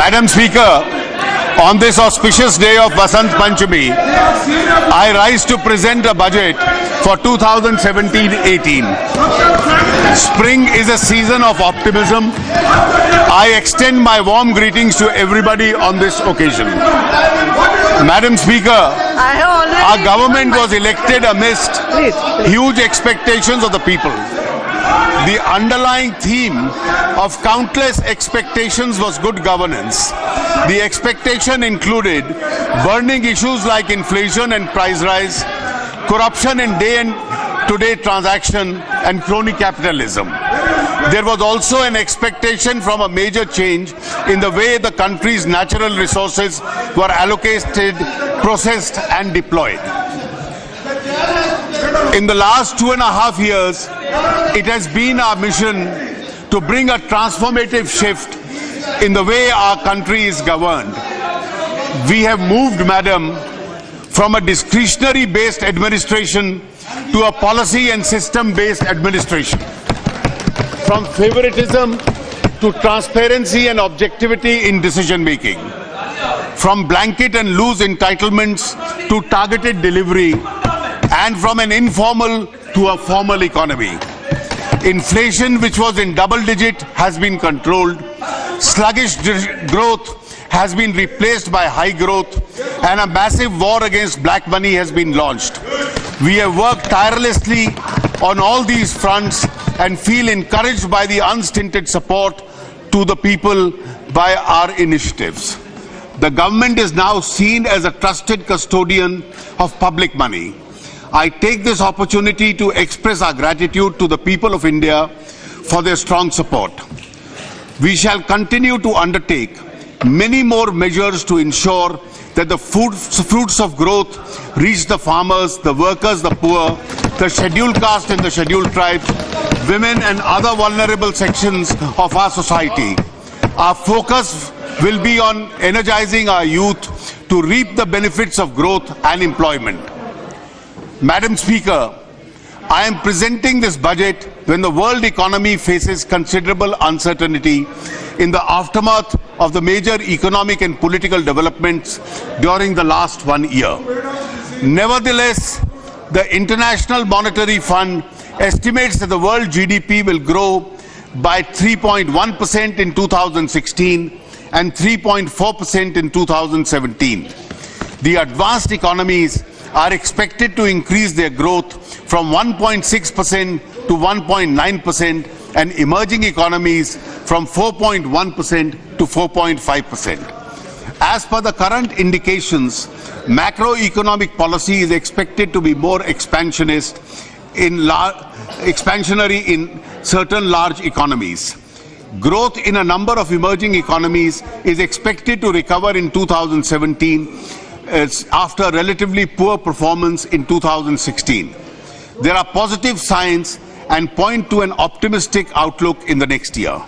Madam Speaker, on this auspicious day of Vasant Panchami, I rise to present a budget for 2017-18. Spring is a season of optimism. I extend my warm greetings to everybody on this occasion. Madam Speaker, our government was elected amidst huge expectations of the people. The underlying theme of countless expectations was good governance. The expectation included burning issues like inflation and price rise, corruption in day-to-day transaction, and crony capitalism. There was also an expectation from a major change in the way the country's natural resources were allocated, processed, and deployed. In the last 2.5 years, it has been our mission to bring a transformative shift in the way our country is governed. We have moved, Madam, from a discretionary-based administration to a policy and system-based administration. From favoritism to transparency and objectivity in decision-making. From blanket and loose entitlements to targeted delivery, and from an informal to a formal economy. Inflation, which was in double digit, has been controlled. Sluggish growth has been replaced by high growth, and a massive war against black money has been launched. We have worked tirelessly on all these fronts and feel encouraged by the unstinted support to the people by our initiatives. The government is now seen as a trusted custodian of public money. I take this opportunity to express our gratitude to the people of India for their strong support. We shall continue to undertake many more measures to ensure that the fruits of growth reach the farmers, the workers, the poor, the scheduled caste and the scheduled tribes, women and other vulnerable sections of our society. Our focus will be on energizing our youth to reap the benefits of growth and employment. Madam Speaker, I am presenting this budget when the world economy faces considerable uncertainty in the aftermath of the major economic and political developments during the last 1 year. Nevertheless, the International Monetary Fund estimates that the world GDP will grow by 3.1% in 2016 and 3.4% in 2017. The advanced economies are expected to increase their growth from 1.6% to 1.9% and emerging economies from 4.1% to 4.5%. As per the current indications, macroeconomic policy is expected to be more expansionary in certain large economies. Growth in a number of emerging economies is expected to recover in 2017 after relatively poor performance in 2016. There are positive signs and point to an optimistic outlook in the next year.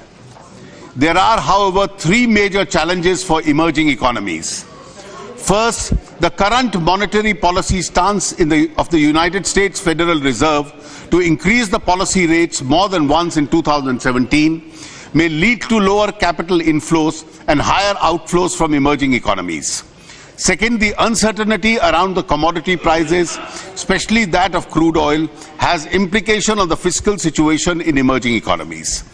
There are, however, three major challenges for emerging economies. First, the current monetary policy stance of the United States Federal Reserve to increase the policy rates more than once in 2017 may lead to lower capital inflows and higher outflows from emerging economies. Second, the uncertainty around the commodity prices, especially that of crude oil, has implication on the fiscal situation in emerging economies.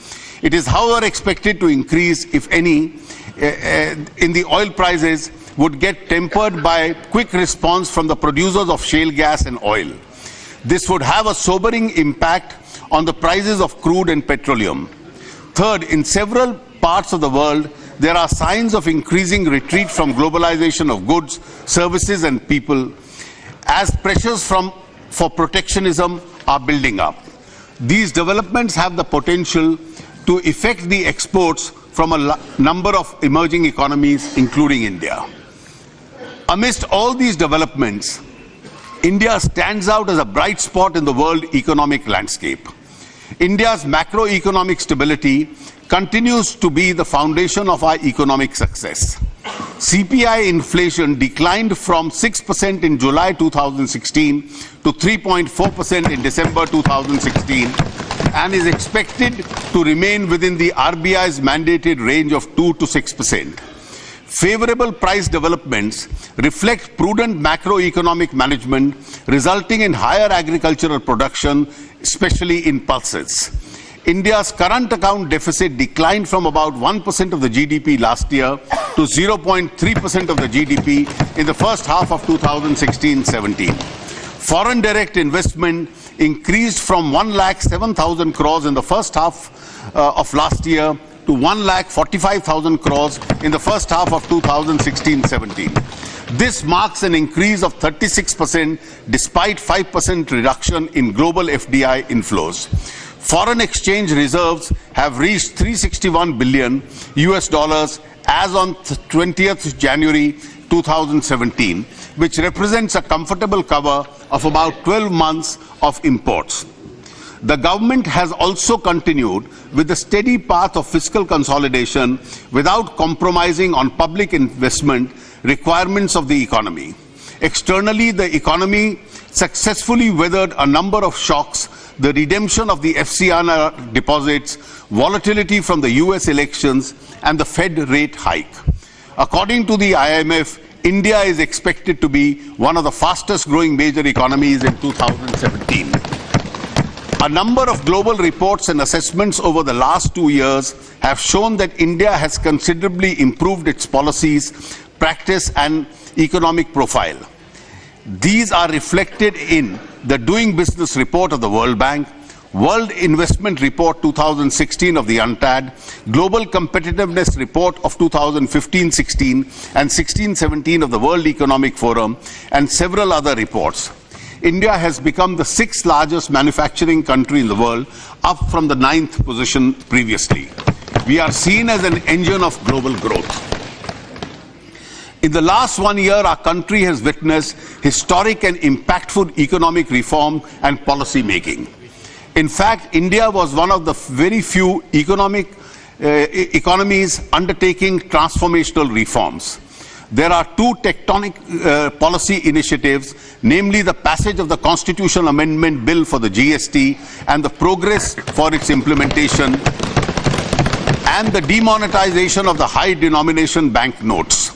It is, however, expected to increase, if any, in the oil prices would get tempered by quick response from the producers of shale gas and oil. This would have a sobering impact on the prices of crude and petroleum. Third, in several parts of the world, there are signs of increasing retreat from globalization of goods, services and people as pressures for protectionism are building up. These developments have the potential to affect the exports from a number of emerging economies, including India. Amidst all these developments, India stands out as a bright spot in the world economic landscape. India's macroeconomic stability continues to be the foundation of our economic success. CPI inflation declined from 6% in July 2016 to 3.4% in December 2016 and is expected to remain within the RBI's mandated range of 2 to 6%. Favorable price developments reflect prudent macroeconomic management, resulting in higher agricultural production, especially in pulses. India's current account deficit declined from about 1% of the GDP last year to 0.3% of the GDP in the first half of 2016-17. Foreign direct investment increased from 1,07,000 crores in the first half of last year to 1,45,000 crores in the first half of 2016-17. This marks an increase of 36% despite 5% reduction in global FDI inflows. Foreign exchange reserves have reached $361 billion as on 20th January 2017, which represents a comfortable cover of about 12 months of imports. The government has also continued with the steady path of fiscal consolidation without compromising on public investment requirements of the economy. Externally, the economy successfully weathered a number of shocks: the redemption of the FCNR deposits, volatility from the US elections, and the Fed rate hike. According to the IMF, India is expected to be one of the fastest growing major economies in 2017. A number of global reports and assessments over the last 2 years have shown that India has considerably improved its policies, practice, and economic profile. These are reflected in the Doing Business Report of the World Bank, World Investment Report 2016 of the UNCTAD, Global Competitiveness Report of 2015-16 and 16-17 of the World Economic Forum, and several other reports. India has become the 6th largest manufacturing country in the world, up from the 9th position previously. We are seen as an engine of global growth. In the last 1 year, our country has witnessed historic and impactful economic reform and policy making. In fact, India was one of the very few economies undertaking transformational reforms. There are two tectonic policy initiatives, namely the passage of the Constitutional Amendment Bill for the GST and the progress for its implementation, and the demonetization of the high denomination bank notes.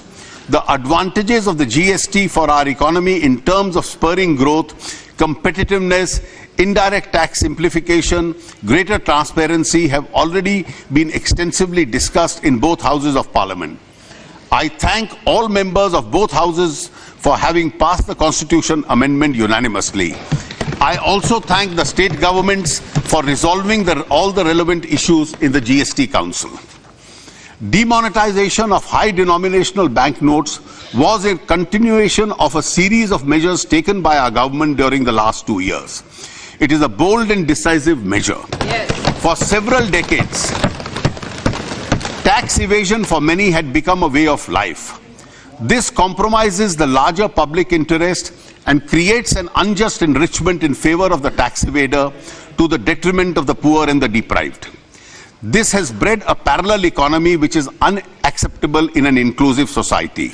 The advantages of the GST for our economy in terms of spurring growth, competitiveness, indirect tax simplification, greater transparency have already been extensively discussed in both houses of Parliament. I thank all members of both houses for having passed the Constitution Amendment unanimously. I also thank the state governments for resolving all the relevant issues in the GST Council. Demonetization of high denominational banknotes was a continuation of a series of measures taken by our government during the last 2 years. It is a bold and decisive measure. Yes. For several decades, tax evasion for many had become a way of life. This compromises the larger public interest and creates an unjust enrichment in favor of the tax evader to the detriment of the poor and the deprived. This has bred a parallel economy which is unacceptable in an inclusive society.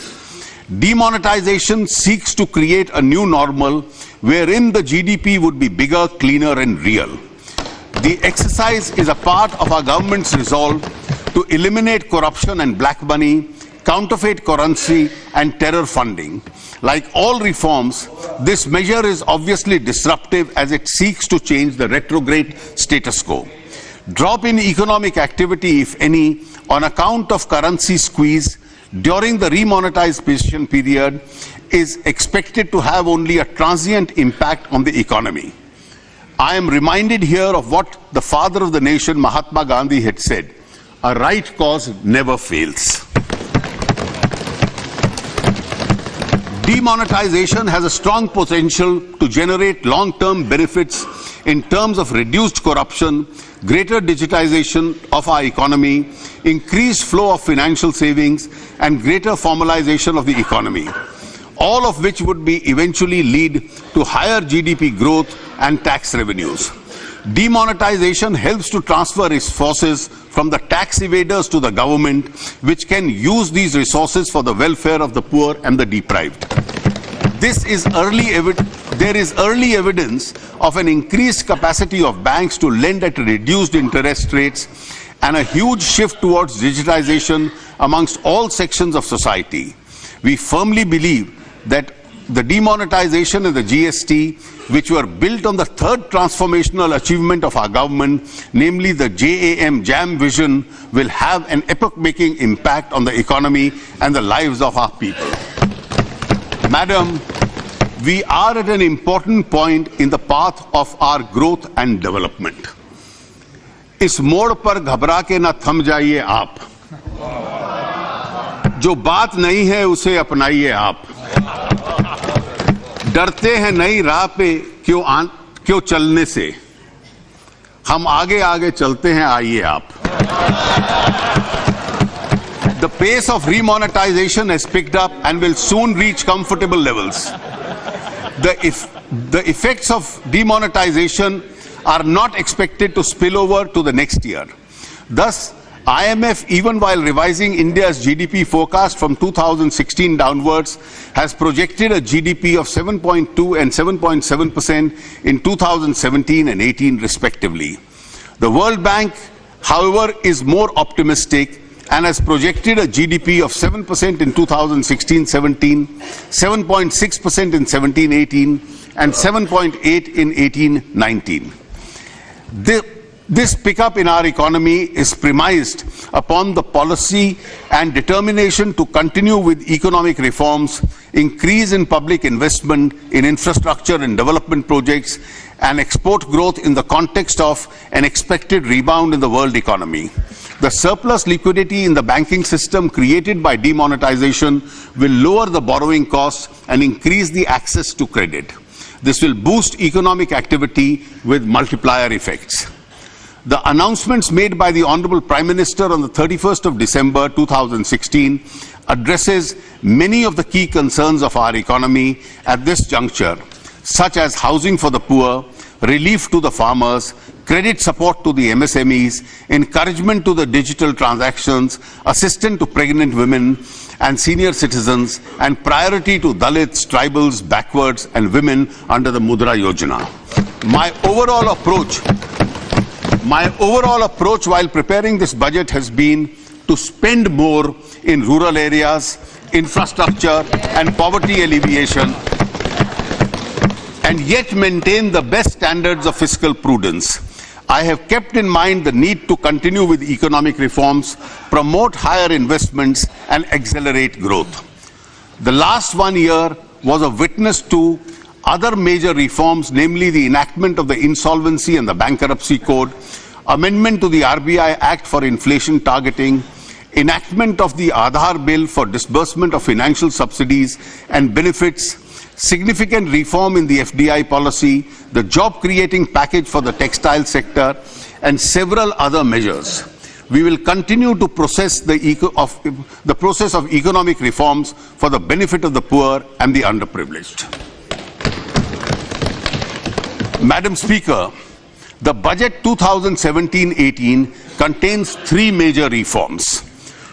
Demonetization seeks to create a new normal wherein the GDP would be bigger, cleaner, and real. The exercise is a part of our government's resolve to eliminate corruption and black money, counterfeit currency, and terror funding. Like all reforms, this measure is obviously disruptive as it seeks to change the retrograde status quo. Drop in economic activity, if any, on account of currency squeeze during the remonetization period is expected to have only a transient impact on the economy. I am reminded here of what the father of the nation, Mahatma Gandhi, had said: a right cause never fails. Demonetization has a strong potential to generate long-term benefits in terms of reduced corruption, greater digitization of our economy, increased flow of financial savings, and greater formalization of the economy, all of which would eventually lead to higher GDP growth and tax revenues. Demonetization helps to transfer resources from the tax evaders to the government, which can use these resources for the welfare of the poor and the deprived. There is early evidence of an increased capacity of banks to lend at reduced interest rates and a huge shift towards digitization amongst all sections of society. We firmly believe that the demonetization and the GST, which were built on the third transformational achievement of our government, namely the JAM vision, will have an epoch-making impact on the economy and the lives of our people. Madam, we are at an important point in the path of our growth and development. इस मोड़ पर घबरा के न थम जाइए आप, जो बात नहीं है उसे अपनाइए आप, डरते हैं नई राह पे क्यों चलने से, हम आगे आगे चलते हैं आइए आप. The pace of remonetization has picked up and will soon reach comfortable levels. The effects of demonetization are not expected to spill over to the next year. Thus, IMF, even while revising India's GDP forecast from 2016 downwards, has projected a GDP of 7.2 and 7.7% in 2017 and 18 respectively. The World Bank, however, is more optimistic and has projected a GDP of 7% in 2016-17, 7.6% in 17-18, and 7.8 in 18-19. This pickup in our economy is premised upon the policy and determination to continue with economic reforms, increase in public investment in infrastructure and development projects, and export growth in the context of an expected rebound in the world economy. The surplus liquidity in the banking system created by demonetization will lower the borrowing costs and increase the access to credit. This will boost economic activity with multiplier effects. The announcements made by the Honorable Prime Minister on the 31st of December 2016 addresses many of the key concerns of our economy at this juncture, such as housing for the poor, relief to the farmers, credit support to the MSMEs, encouragement to the digital transactions, assistance to pregnant women and senior citizens, and priority to Dalits, tribals, backwards, and women under the Mudra Yojana. My overall approach while preparing this budget has been to spend more in rural areas, infrastructure, and poverty alleviation, and yet maintain the best standards of fiscal prudence. I have kept in mind the need to continue with economic reforms, promote higher investments, and accelerate growth. The last 1 year was a witness to other major reforms, namely the enactment of the Insolvency and the Bankruptcy Code, amendment to the RBI Act for inflation targeting, enactment of the Aadhaar Bill for disbursement of financial subsidies and benefits, significant reform in the FDI policy, the job-creating package for the textile sector, and several other measures. We will continue to process the process of economic reforms for the benefit of the poor and the underprivileged. Madam Speaker, the Budget 2017-18 contains 3 major reforms.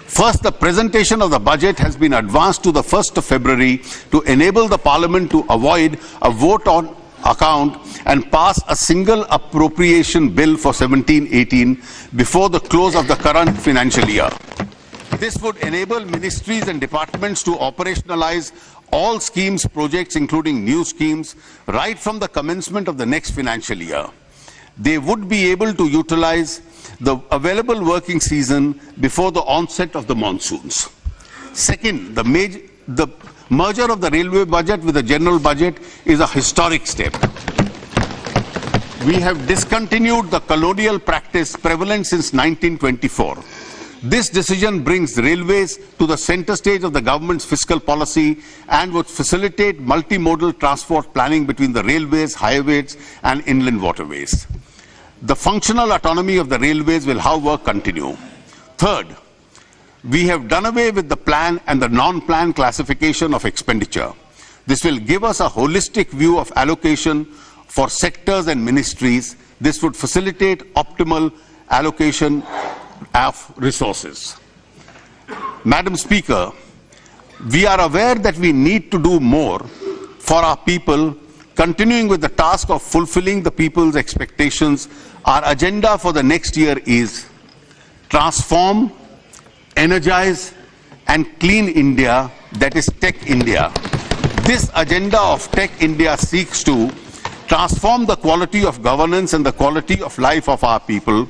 First, the presentation of the budget has been advanced to the 1st of February to enable the Parliament to avoid a vote on account and pass a single appropriation bill for 17-18 before the close of the current financial year. This would enable ministries and departments to operationalize all schemes, projects, including new schemes, right from the commencement of the next financial year. They would be able to utilize the available working season before the onset of the monsoons. Second, the merger of the railway budget with the general budget is a historic step. We have discontinued the colonial practice prevalent since 1924. This decision brings railways to the center stage of the government's fiscal policy and would facilitate multimodal transport planning between the railways, highways, and inland waterways. The functional autonomy of the railways will, however, continue. Third, we have done away with the plan and the non-plan classification of expenditure. This will give us a holistic view of allocation for sectors and ministries. This would facilitate optimal allocation of resources. Madam Speaker, we are aware that we need to do more for our people. Continuing with the task of fulfilling the people's expectations, our agenda for the next year is transform, energize and clean India, that is Tech India. This agenda of Tech India seeks to transform the quality of governance and the quality of life of our people,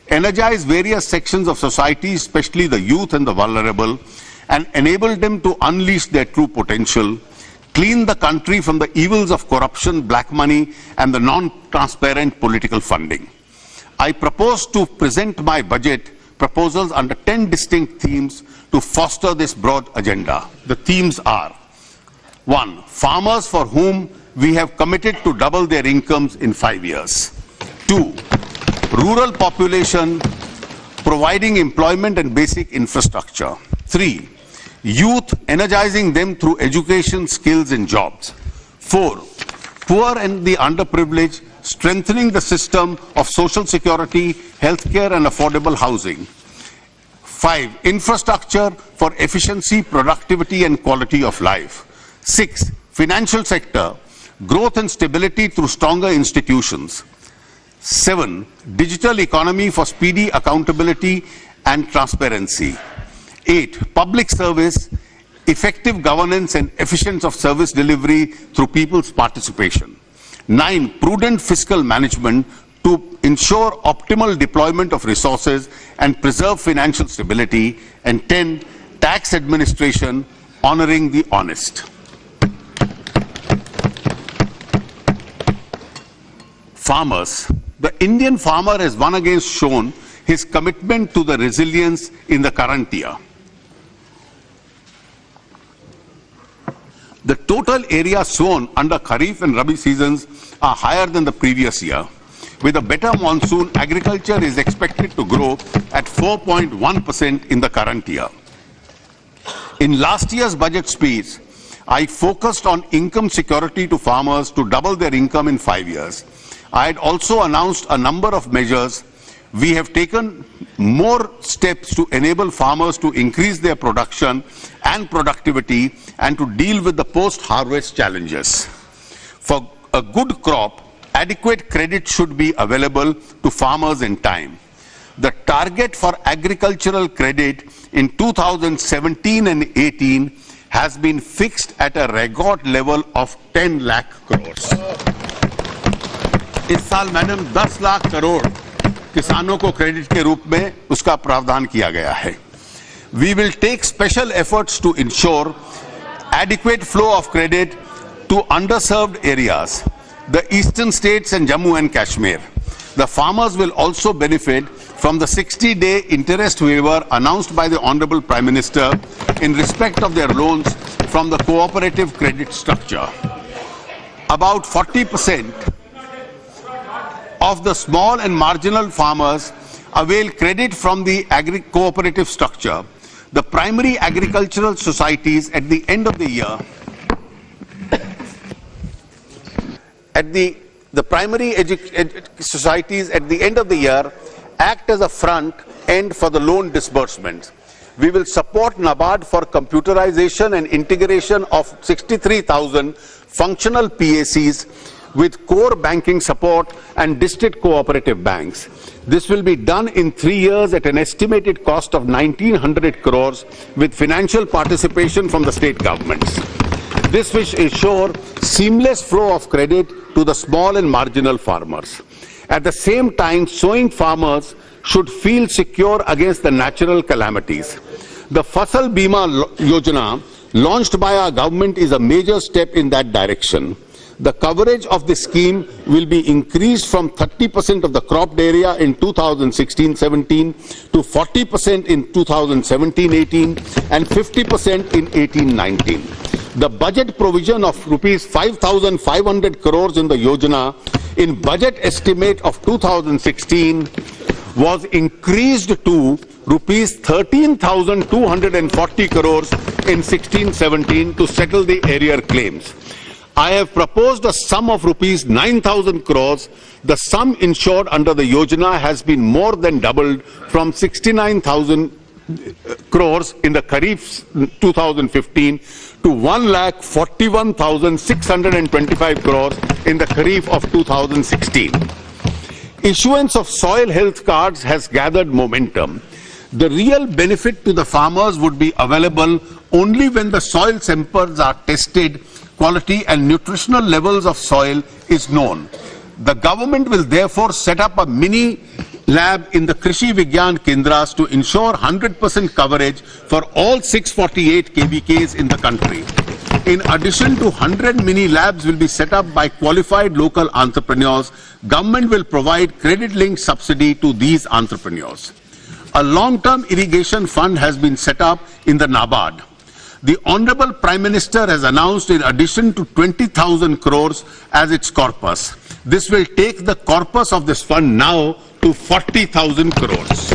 energize various sections of society, especially the youth and the vulnerable, and enable them to unleash their true potential, clean the country from the evils of corruption, black money, and the non-transparent political funding. I propose to present my budget proposals under 10 distinct themes to foster this broad agenda. The themes are: 1. Farmers for whom we have committed to double their incomes in 5 years. 2. Rural population, providing employment and basic infrastructure. 3. Youth, energizing them through education, skills and jobs. 4. Poor and the underprivileged, strengthening the system of social security, healthcare and affordable housing. 5. Infrastructure for efficiency, productivity and quality of life. 6. Financial sector, growth and stability through stronger institutions. 7. Digital economy for speedy accountability and transparency. 8. Public service, effective governance and efficiency of service delivery through people's participation. 9. Prudent fiscal management to ensure optimal deployment of resources and preserve financial stability. And 10. Tax administration, honoring the honest. Farmers. The Indian farmer has once again shown his commitment to the resilience in the current year. The total area sown under Kharif and Rabi seasons are higher than the previous year. With a better monsoon, agriculture is expected to grow at 4.1% in the current year. In last year's budget speech, I focused on income security to farmers to double their income in 5 years. I had also announced a number of measures. We have taken more steps to enable farmers to increase their production and productivity and to deal with the post-harvest challenges. For a good crop, adequate credit should be available to farmers in time. The target for agricultural credit in 2017 and 18 has been fixed at a record level of 10 lakh crores. इस साल madam 10 lakh crore किसानों को credit के रूप में उसका प्रावधान किया गया है. We will take special efforts to ensure adequate flow of credit to underserved areas, the eastern states and Jammu and Kashmir. The farmers will also benefit from the 60-day interest waiver announced by the Honorable Prime Minister in respect of their loans from the cooperative credit structure. About 40% of the small and marginal farmers avail credit from the cooperative structure. The primary agricultural societies at the end of the year, the primary societies at the end of the year act as a front end for the loan disbursements. We will support NABARD for computerization and integration of 63,000 functional PACs with core banking support and district cooperative banks. This will be done in 3 years at an estimated cost of 1,900 crores with financial participation from the state governments. This will ensure seamless flow of credit to the small and marginal farmers. At the same time, sowing farmers should feel secure against the natural calamities. The Fasal Bima Yojana launched by our government is a major step in that direction. The coverage of the scheme will be increased from 30% of the cropped area in 2016-17 to 40% in 2017-18 and 50% in 18-19. The budget provision of rupees 5,500 crores in the Yojana in budget estimate of 2016 was increased to rupees 13,240 crores in 16-17 to settle the arrear claims. I have proposed a sum of rupees 9,000 crores. The sum insured under the Yojana has been more than doubled from 69,000 crores in the Kharif 2015 to 1,41,625 crores in the Kharif of 2016. Issuance of soil health cards has gathered momentum. The real benefit to the farmers would be available only when the soil samples are tested, quality and nutritional levels of soil is known. The government will therefore set up a mini lab in the Krishi Vigyan Kendras to ensure 100% coverage for all 648 KVKs in the country. In addition to 100 mini labs will be set up by qualified local entrepreneurs, government will provide credit-linked subsidy to these entrepreneurs. A long-term irrigation fund has been set up in the NABARD. The Honorable Prime Minister has announced in addition to 20,000 crores as its corpus. This will take the corpus of this fund now to 40,000 crores.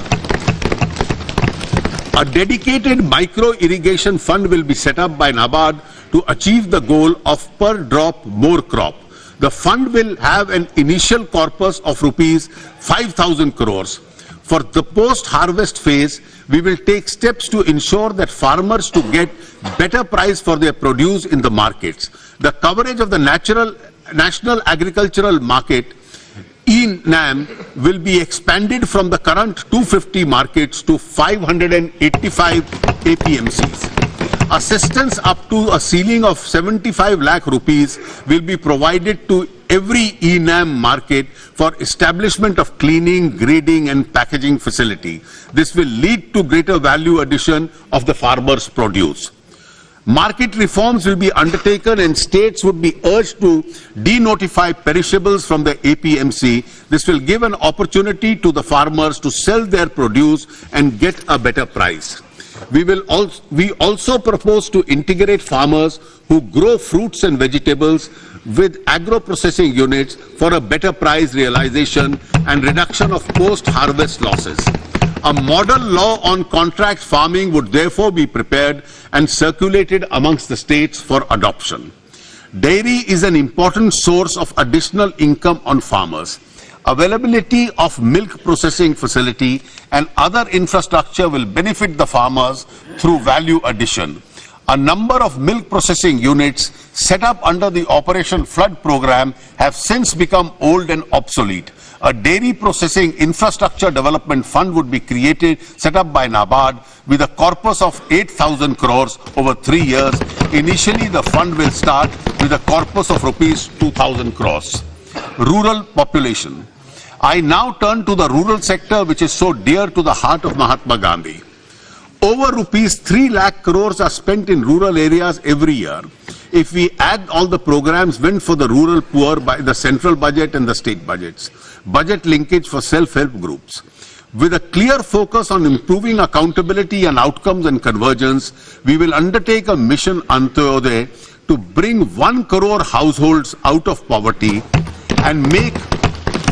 A dedicated micro irrigation fund will be set up by NABARD to achieve the goal of per drop more crop. The fund will have an initial corpus of rupees 5,000 crores. For the post-harvest phase, we will take steps to ensure that farmers to get better price for their produce in the markets. The coverage of the National Agricultural Market (NAM) will be expanded from the current 250 markets to 585 APMCs. Assistance up to a ceiling of 75 lakh rupees will be provided to every NAM market for establishment of cleaning, grading and packaging facility. This will lead to greater value addition of the farmers' produce. Market reforms will be undertaken and states would be urged to denotify perishables from the APMC. This will give an opportunity to the farmers to sell their produce and get a better price. We also propose to integrate farmers who grow fruits and vegetables with agro-processing units for a better price realization and reduction of post-harvest losses. A model law on contract farming would therefore be prepared and circulated amongst the states for adoption. Dairy is an important source of additional income on farmers. Availability of milk processing facility and other infrastructure will benefit the farmers through value addition. A number of milk processing units set up under the Operation Flood program have since become old and obsolete. A dairy processing infrastructure development fund would be created, set up by NABARD with a corpus of 8,000 crores over 3 years. Initially, the fund will start with a corpus of rupees 2,000 crores. Rural population. I now turn to the rural sector, which is so dear to the heart of Mahatma Gandhi. Over rupees 3 lakh crores are spent in rural areas every year. If we add all the programs meant for the rural poor by the central budget and the state budgets, budget linkage for self-help groups. With a clear focus on improving accountability and outcomes and convergence, we will undertake a mission Antyodaya to bring 1 crore households out of poverty and make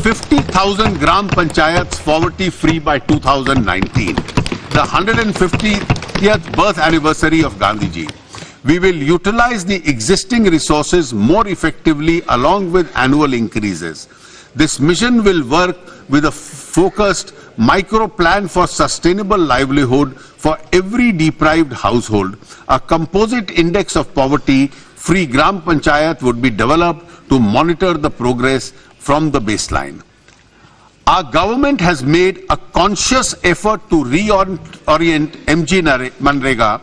50,000 Gram Panchayats poverty-free by 2019, the 150th birth anniversary of Gandhiji. We will utilize the existing resources more effectively along with annual increases. This mission will work with a focused micro plan for sustainable livelihood for every deprived household. A composite index of poverty-free Gram Panchayat would be developed to monitor the progress from the baseline. Our government has made a conscious effort to reorient MG Manrega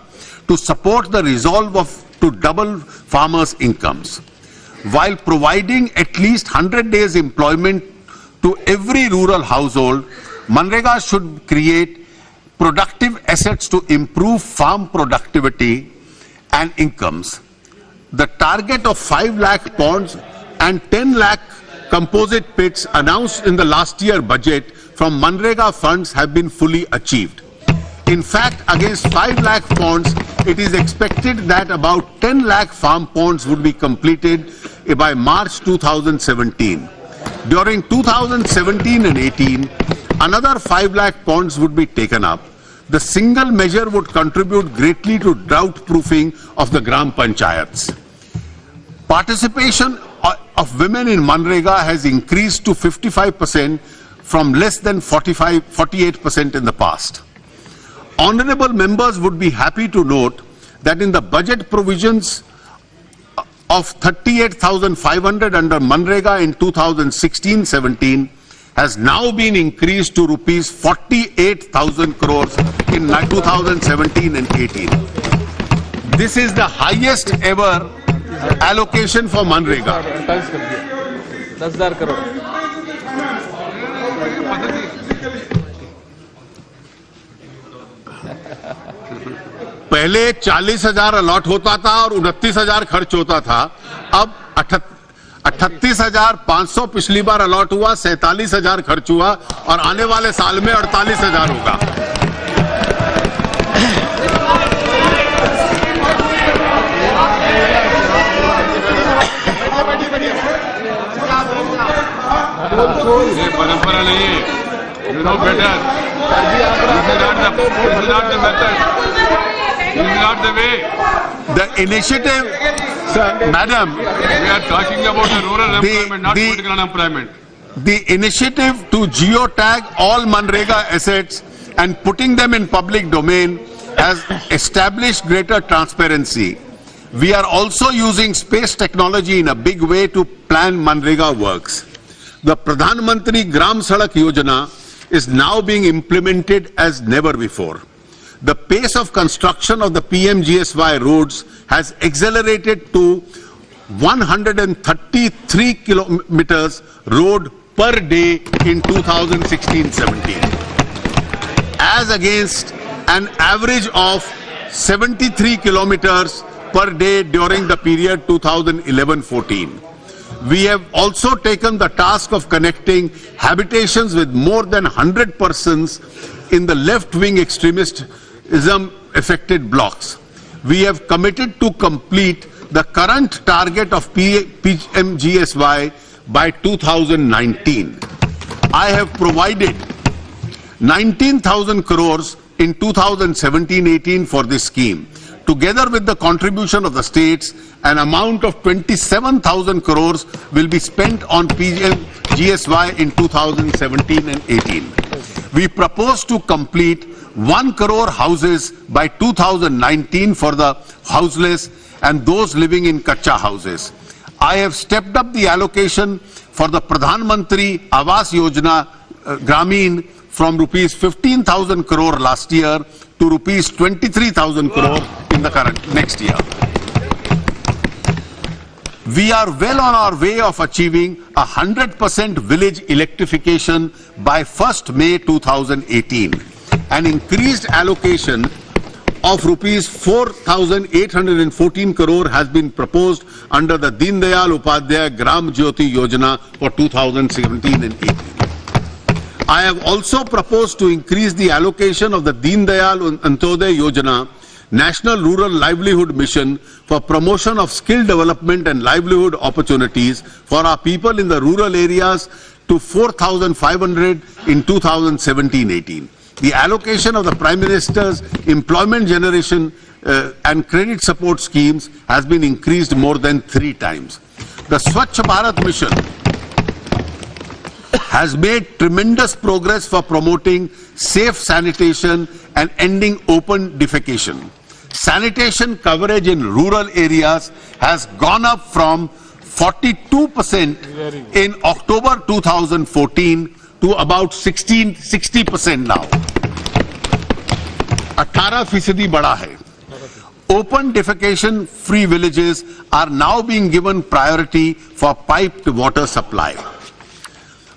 to support the resolve to double farmers' incomes. While providing at least 100 days employment to every rural household, Manrega should create productive assets to improve farm productivity and incomes. The target of 5 lakh ponds and 10 lakh composite pits announced in the last year budget from Manrega funds have been fully achieved. In fact, against 5 lakh ponds, it is expected that about 10 lakh farm ponds would be completed by March 2017. During 2017 and 18, another 5 lakh ponds would be taken up. The single measure would contribute greatly to drought proofing of the Gram Panchayats. Participation of women in Manrega has increased to 55% from less than 48% in the past. Honorable members would be happy to note that in the budget provisions of 38,500 under Manrega in 2016-17, has now been increased to rupees 48,000 crores in 2017 and 18. This is the highest ever allocation for Manrega. 10,000 crore पहले 40,000 allot होता था और 29,000 खर्च होता था। अब 38,500 पिछली बार allot हुआ, 47,000 खर्च हुआ और आने वाले साल में 48,000 होगा। ये परंपरा नहीं है। You know better. This is not the method. This is not the way. The initiative, madam, We are talking about the rural employment, not political unemployment. the initiative to geotag all Manrega assets and putting them in public domain has established greater transparency. We are also using space technology in a big way to plan Manrega works. The Pradhan Mantri Gram Sadak Yojana is now being implemented as never before. The pace of construction of the PMGSY roads has accelerated to 133 kilometers road per day in 2016-17, as against an average of 73 kilometers per day during the period 2011-14. We have also taken the task of connecting habitations with more than 100 persons in the left-wing extremism affected blocks. We have committed to complete the current target of PMGSY by 2019. I have provided 19,000 crores in 2017-18 for this scheme. Together with the contribution of the states, an amount of 27,000 crores will be spent on PMGSY in 2017 and 18. We propose to complete 1 crore houses by 2019 for the houseless and those living in Kacha houses. I have stepped up the allocation for the Pradhan Mantri Awas Yojana Gramin from rupees 15,000 crore last year to rupees 23,000 crore in the next year. We are well on our way of achieving 100% village electrification by 1st May 2018. An increased allocation of rupees 4,814 crore has been proposed under the Deen Dayal Upadhyaya Gram Jyoti Yojana for 2017 and 18. I have also proposed to increase the allocation of the Deen Dayal Antyodaya Yojana National Rural Livelihood Mission for promotion of skill development and livelihood opportunities for our people in the rural areas to 4,500 in 2017-18. The allocation of the Prime Minister's employment generation and credit support schemes has been increased more than 3 times. The Swachh Bharat Mission has made tremendous progress for promoting safe sanitation and ending open defecation. Sanitation coverage in rural areas has gone up from 42% in October 2014 to about 60% now. 18% बढ़ा है. Open defecation free villages are now being given priority for piped water supply.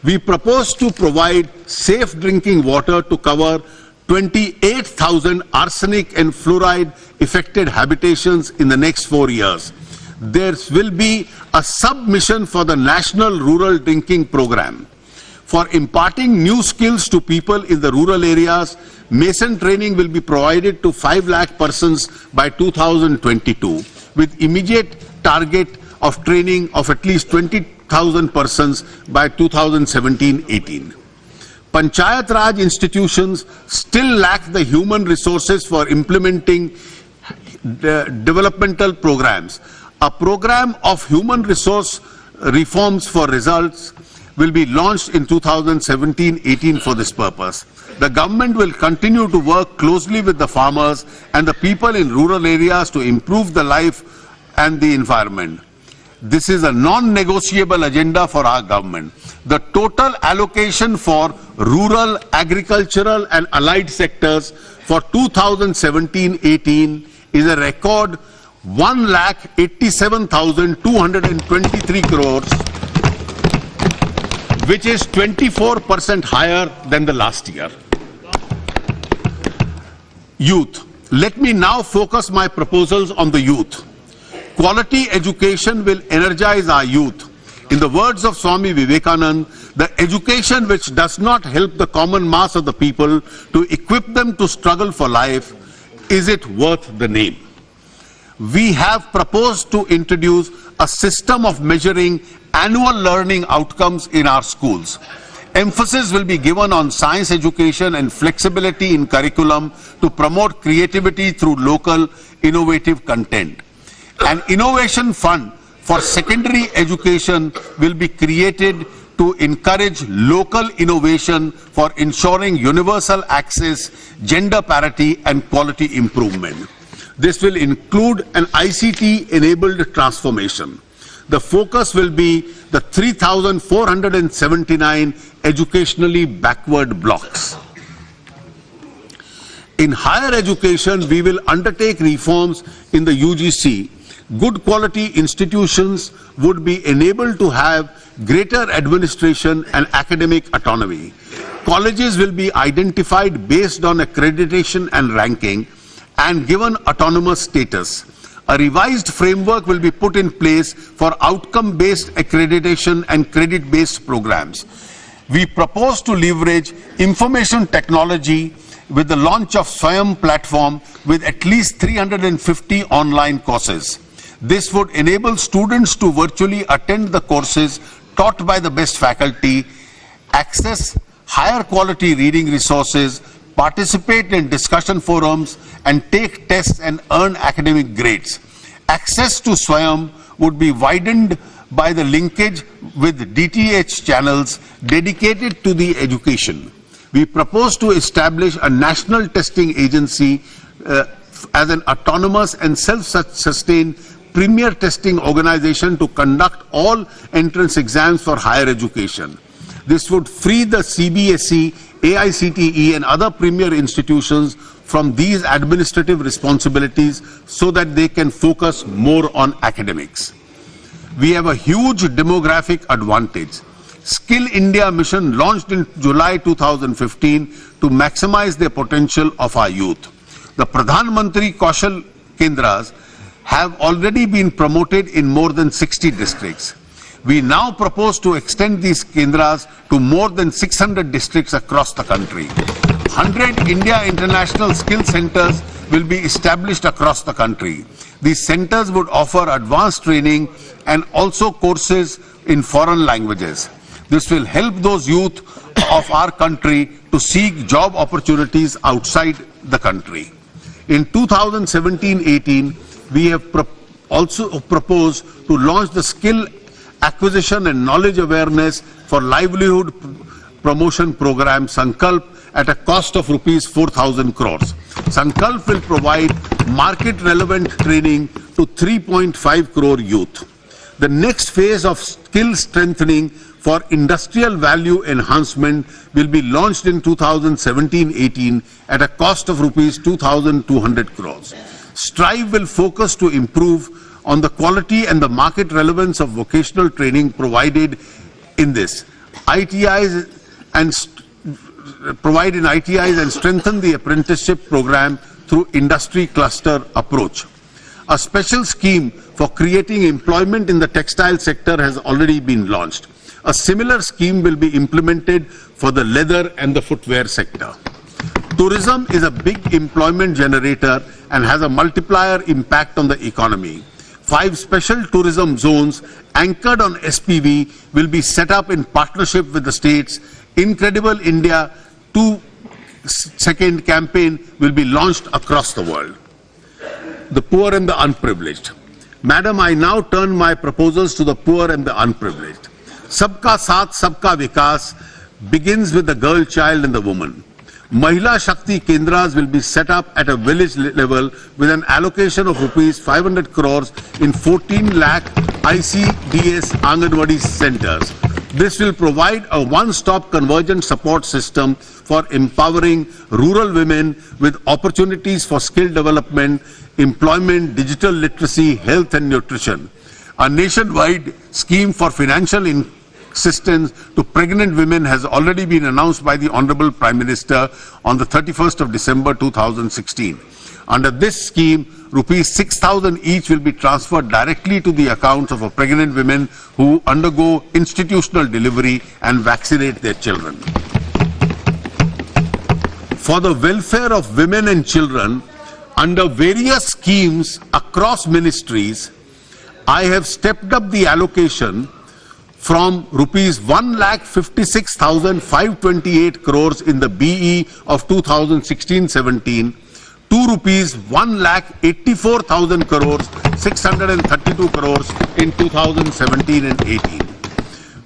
We propose to provide safe drinking water to cover 28,000 arsenic and fluoride affected habitations in the next 4 years. There will be a sub-mission for the National Rural Drinking Program. For imparting new skills to people in the rural areas, mason training will be provided to 5 lakh persons by 2022, with immediate target of training of at least 20,000 persons by 2017-18. Panchayat Raj institutions still lack the human resources for implementing developmental programs. A program of human resource reforms for results will be launched in 2017-18 for this purpose. The government will continue to work closely with the farmers and the people in rural areas to improve the life and the environment. This is a non-negotiable agenda for our government. The total allocation for rural, agricultural and allied sectors for 2017-18 is a record 1,87,223 crores, which is 24% higher than the last year. Youth. Let me now focus my proposals on the youth. Quality education will energize our youth. In the words of Swami Vivekananda, the education which does not help the common mass of the people to equip them to struggle for life, is it worth the name? We have proposed to introduce a system of measuring annual learning outcomes in our schools. Emphasis will be given on science education and flexibility in curriculum to promote creativity through local innovative content. An innovation fund for secondary education will be created to encourage local innovation for ensuring universal access, gender parity and quality improvement. This will include an ICT-enabled transformation. The focus will be the 3,479 educationally backward blocks. In higher education, we will undertake reforms in the UGC. Good quality institutions would be enabled to have greater administration and academic autonomy. Colleges will be identified based on accreditation and ranking and given autonomous status. A revised framework will be put in place for outcome-based accreditation and credit-based programs. We propose to leverage information technology with the launch of Swayam platform with at least 350 online courses. This would enable students to virtually attend the courses taught by the best faculty, access higher quality reading resources, participate in discussion forums, and take tests and earn academic grades. Access to Swayam would be widened by the linkage with DTH channels dedicated to the education. We propose to establish a national testing agency as an autonomous and self-sustained premier testing organization to conduct all entrance exams for higher education. This would free the CBSE, AICTE and other premier institutions from these administrative responsibilities so that they can focus more on academics. We have a huge demographic advantage. Skill India mission launched in July 2015 to maximize the potential of our youth. The Pradhan Mantri Kaushal Kendras have already been promoted in more than 60 districts. We now propose to extend these Kendras to more than 600 districts across the country. 100 India International Skill Centers will be established across the country. These centers would offer advanced training and also courses in foreign languages. This will help those youth of our country to seek job opportunities outside the country. In 2017-18, we have also proposed to launch the skill acquisition and knowledge awareness for livelihood promotion program Sankalp at a cost of rupees 4,000 crores. Sankalp will provide market relevant training to 3.5 crore youth. The next phase of skill strengthening for industrial value enhancement will be launched in 2017-18 at a cost of rupees 2,200 crores. Strive will focus to improve on the quality and the market relevance of vocational training provided in this. ITIs and provide in ITIs and strengthen the apprenticeship program through industry cluster approach. A special scheme for creating employment in the textile sector has already been launched. A similar scheme will be implemented for the leather and the footwear sector. Tourism is a big employment generator and has a multiplier impact on the economy. 5 special tourism zones anchored on SPV will be set up in partnership with the states. Incredible India 2nd campaign will be launched across the world. The poor and the unprivileged. Madam, I now turn my proposals to the poor and the unprivileged. Sabka Saath, Sabka Vikas begins with the girl child and the woman. Mahila Shakti Kendras will be set up at a village level with an allocation of rupees 500 crores in 14 lakh ICDS Anganwadi centers. This will provide a one-stop convergent support system for empowering rural women with opportunities for skill development, employment, digital literacy, health and nutrition. A nationwide scheme for financial assistance to pregnant women has already been announced by the Honorable Prime Minister on the 31st of December 2016. Under this scheme, rupees 6,000 each will be transferred directly to the accounts of pregnant women who undergo institutional delivery and vaccinate their children. For the welfare of women and children, under various schemes across ministries, I have stepped up the allocation from rupees 1,56,528 crores in the BE of 2016-17 to rupees 1,84,000 crores, 632 crores in 2017 and 18.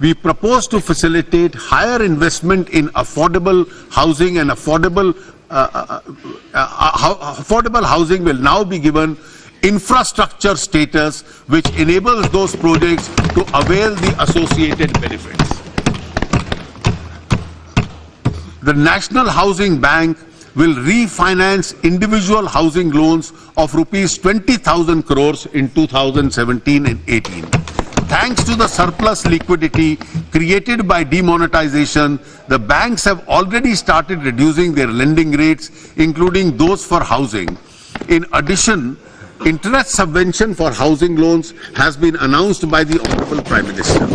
We propose to facilitate higher investment in affordable housing, and affordable housing will now be given infrastructure status, which enables those projects to avail the associated benefits. The National Housing Bank will refinance individual housing loans of rupees 20,000 crores in 2017 and 18. Thanks to the surplus liquidity created by demonetization, the banks have already started reducing their lending rates, including those for housing. In addition, interest subvention for housing loans has been announced by the Honorable Prime Minister.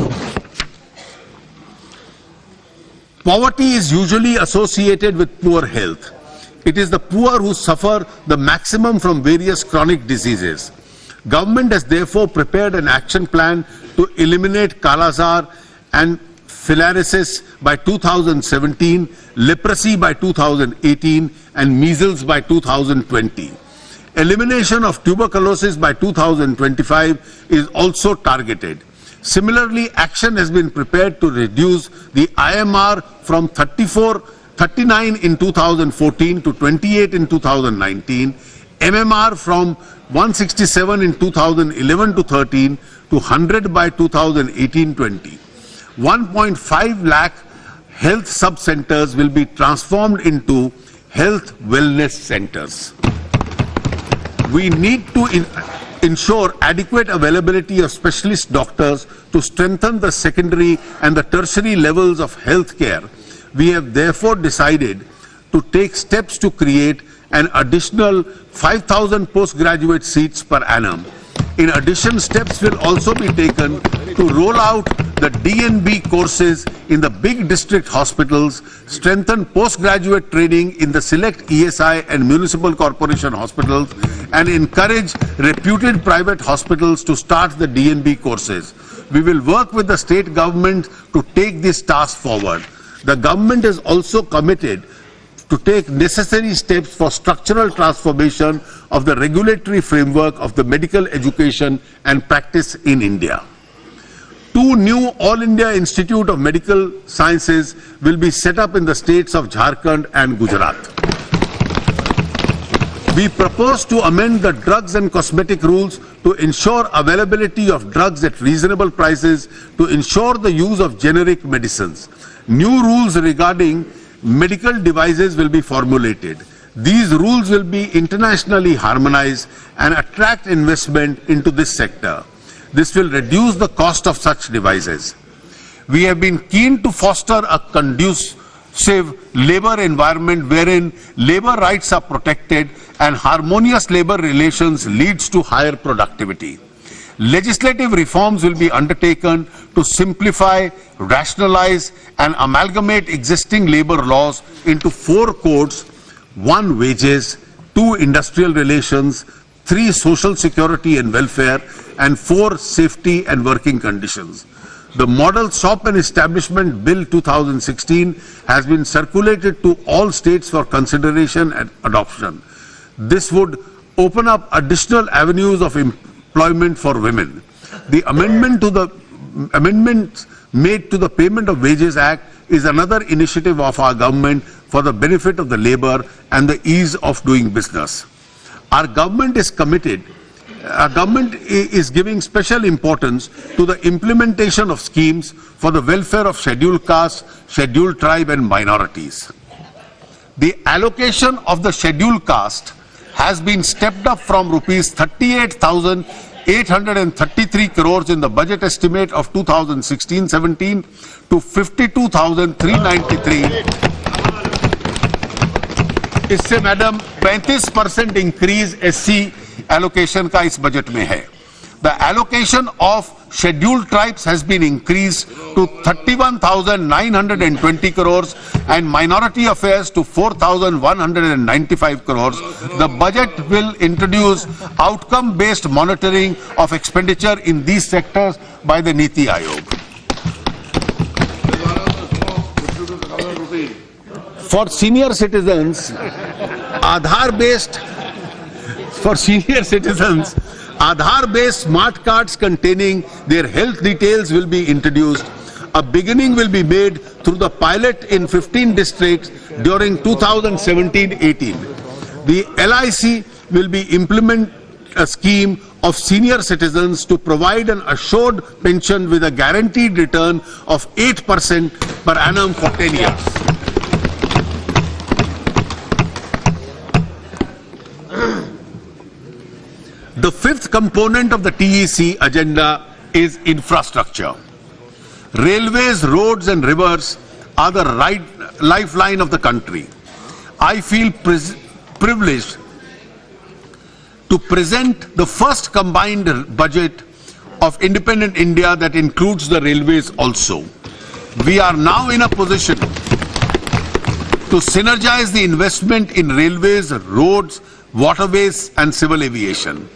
Poverty is usually associated with poor health. It is the poor who suffer the maximum from various chronic diseases. Government has therefore prepared an action plan to eliminate Kala Azar and filariasis by 2017, leprosy by 2018, and measles by 2020. Elimination of tuberculosis by 2025 is also targeted. Similarly, action has been prepared to reduce the IMR from 39 in 2014 to 28 in 2019, MMR from 167 in 2011 to 13 to 100 by 2018-20. 1.5 lakh health sub-centers will be transformed into health wellness centers. We need to ensure adequate availability of specialist doctors to strengthen the secondary and the tertiary levels of health care. We have therefore decided to take steps to create an additional 5,000 postgraduate seats per annum. In addition, steps will also be taken to roll out the DNB courses in the big district hospitals, strengthen postgraduate training in the select ESI and municipal corporation hospitals, and encourage reputed private hospitals to start the DNB courses. We will work with the state government to take this task forward. The government is also committed to take necessary steps for structural transformation of the regulatory framework of the medical education and practice in India. 2 new All India Institute of Medical Sciences will be set up in the states of Jharkhand and Gujarat. We propose to amend the drugs and cosmetic rules to ensure availability of drugs at reasonable prices, to ensure the use of generic medicines. New rules regarding medical devices will be formulated. These rules will be internationally harmonized and attract investment into this sector. This will reduce the cost of such devices. We have been keen to foster a conducive labor environment wherein labor rights are protected and harmonious labor relations leads to higher productivity. Legislative reforms will be undertaken to simplify, rationalize and amalgamate existing labor laws into 4 codes: 1 wages, 2 industrial relations, 3 social security and welfare, and 4 safety and working conditions. The Model Shop and Establishment Bill 2016 has been circulated to all states for consideration and adoption. This would open up additional avenues of employment for women. The amendment made to the Payment of Wages Act is another initiative of our government for the benefit of the labor and the ease of doing business. Our government is committed government is giving special importance to the implementation of schemes for the welfare of scheduled castes, scheduled tribe and minorities. The allocation of the scheduled caste has been stepped up from rupees 38,833 crores in the budget estimate of 2016-17 to 52,393. इससे madam 35% increase SC allocation का इस budget में है. The allocation of scheduled tribes has been increased to 31,920 crores and minority affairs to 4,195 crores. The budget will introduce outcome-based monitoring of expenditure in these sectors by the Niti Aayog. For senior citizens, Aadhaar-based smart cards containing their health details will be introduced. A beginning will be made through the pilot in 15 districts during 2017-18. The LIC will be implement a scheme of senior citizens to provide an assured pension with a guaranteed return of 8% per annum for 10 years. The fifth component of the TEC agenda is infrastructure. Railways, roads and rivers are the lifeline of the country. I feel privileged to present the first combined budget of independent India that includes the railways also. We are now in a position to synergize the investment in railways, roads, waterways and civil aviation.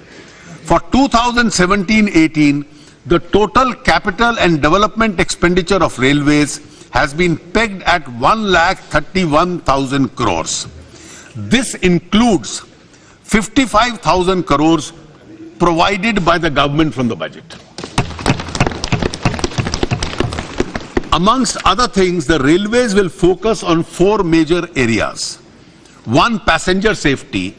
For 2017-18, the total capital and development expenditure of railways has been pegged at 1,31,000 crores. This includes 55,000 crores provided by the government from the budget. Amongst other things, the railways will focus on 4 major areas. 1, passenger safety.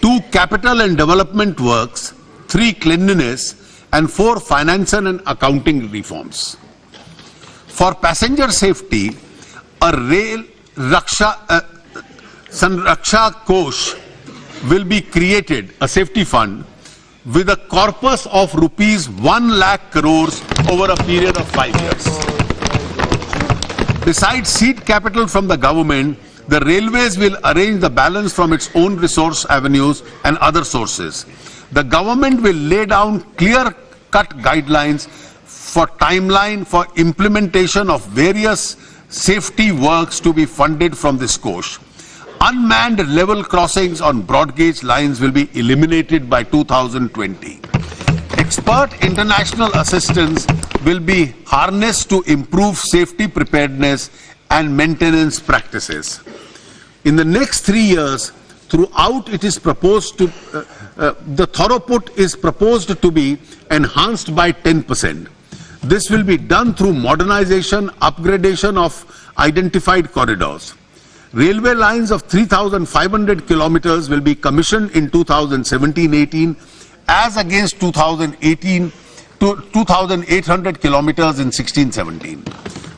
2, capital and development works. 3, cleanliness, and 4, financial and accounting reforms. For passenger safety, a rail Sanraksha Kosh will be created, a safety fund, with a corpus of rupees 1 lakh crores over a period of 5 years. Besides seed capital from the government, the railways will arrange the balance from its own resource avenues and other sources. The government will lay down clear-cut guidelines for timeline for implementation of various safety works to be funded from this course. Unmanned level crossings on broad gauge lines will be eliminated by 2020. Expert international assistance will be harnessed to improve safety preparedness and maintenance practices. In the next 3 years, throughout it is proposed to, the throughput is proposed to be enhanced by 10%. This will be done through modernization, upgradation of identified corridors. Railway lines of 3,500 kilometers will be commissioned in 2017-18 as against 2,800 kilometers in 16-17.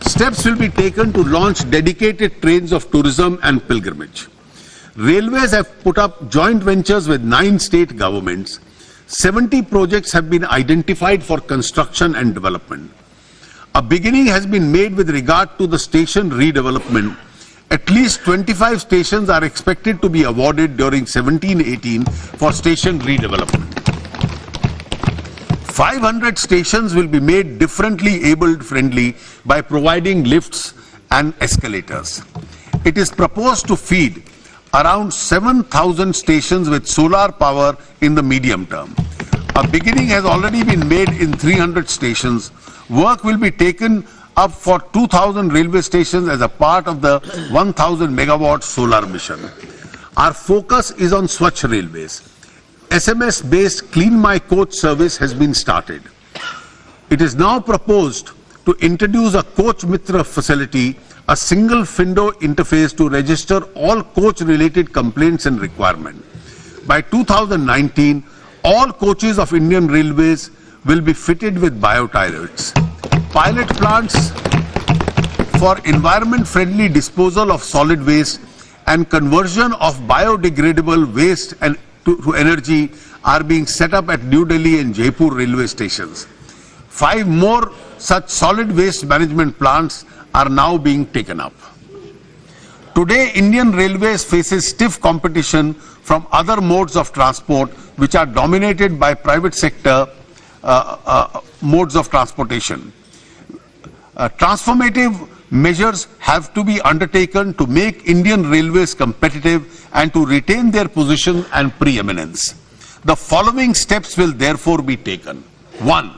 Steps will be taken to launch dedicated trains of tourism and pilgrimage. Railways have put up joint ventures with 9 state governments. 70 projects have been identified for construction and development. A beginning has been made with regard to the station redevelopment. At least 25 stations are expected to be awarded during 17-18 for station redevelopment. 500 stations will be made differently abled friendly by providing lifts and escalators. It is proposed to feed around 7,000 stations with solar power in the medium term. A beginning has already been made in 300 stations. Work will be taken up for 2,000 railway stations as a part of the 1,000 megawatt solar mission. Our focus is on Swachh Railways. SMS-based Clean My Coach service has been started. It is now proposed to introduce a Coach Mitra facility, a single FINDO interface to register all coach-related complaints and requirements. By 2019, All coaches of Indian Railways will be fitted with biotoilets. Pilot plants for environment-friendly disposal of solid waste and conversion of biodegradable waste and to energy are being set up at New Delhi and Jaipur railway stations. 5 more such solid waste management plants are now being taken up. Today, Indian Railways faces stiff competition from other modes of transport which are dominated by private sector modes of transportation. Transformative measures have to be undertaken to make Indian Railways competitive and to retain their position and preeminence. The following steps will therefore be taken. 1.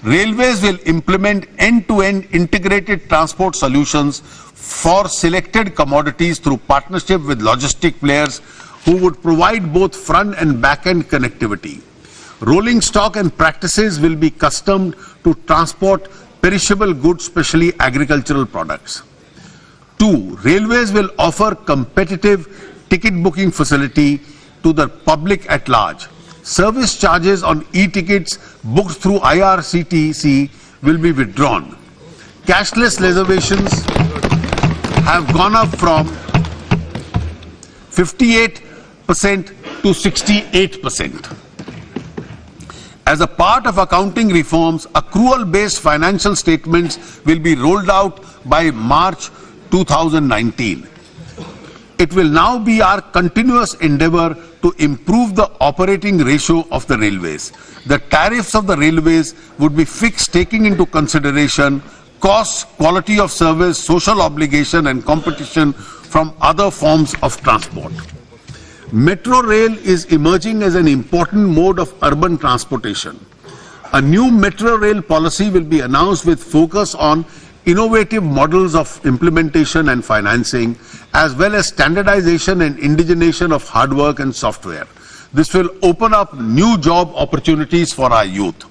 Railways will implement end-to-end integrated transport solutions for selected commodities through partnership with logistic players who would provide both front and back-end connectivity. Rolling stock and practices will be customed to transport perishable goods, especially agricultural products. 2. Railways will offer competitive ticket booking facility to the public at large. Service charges on e-tickets booked through IRCTC will be withdrawn. Cashless reservations have gone up from 58% to 68%. As a part of accounting reforms, accrual-based financial statements will be rolled out by March 2019. It will now be our continuous endeavour to improve the operating ratio of the railways. The tariffs of the railways would be fixed taking into consideration costs, quality of service, social obligation and competition from other forms of transport. Metro rail is emerging as an important mode of urban transportation. A new metro rail policy will be announced with focus on innovative models of implementation and financing, as well as standardization and indigenization of hardware and software. This will open up new job opportunities for our youth.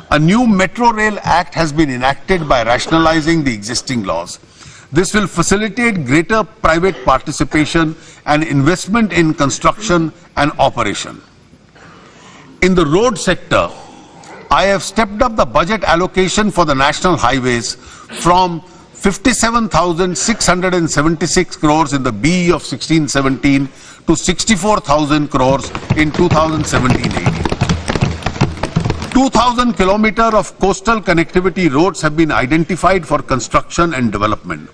A new Metro Rail Act has been enacted by rationalizing the existing laws. This will facilitate greater private participation and investment in construction and operation. In the road sector, I have stepped up the budget allocation for the national highways from 57,676 crores in the BE of 16-17 to 64,000 crores in 2017-18. 2,000 kilometers of coastal connectivity roads have been identified for construction and development.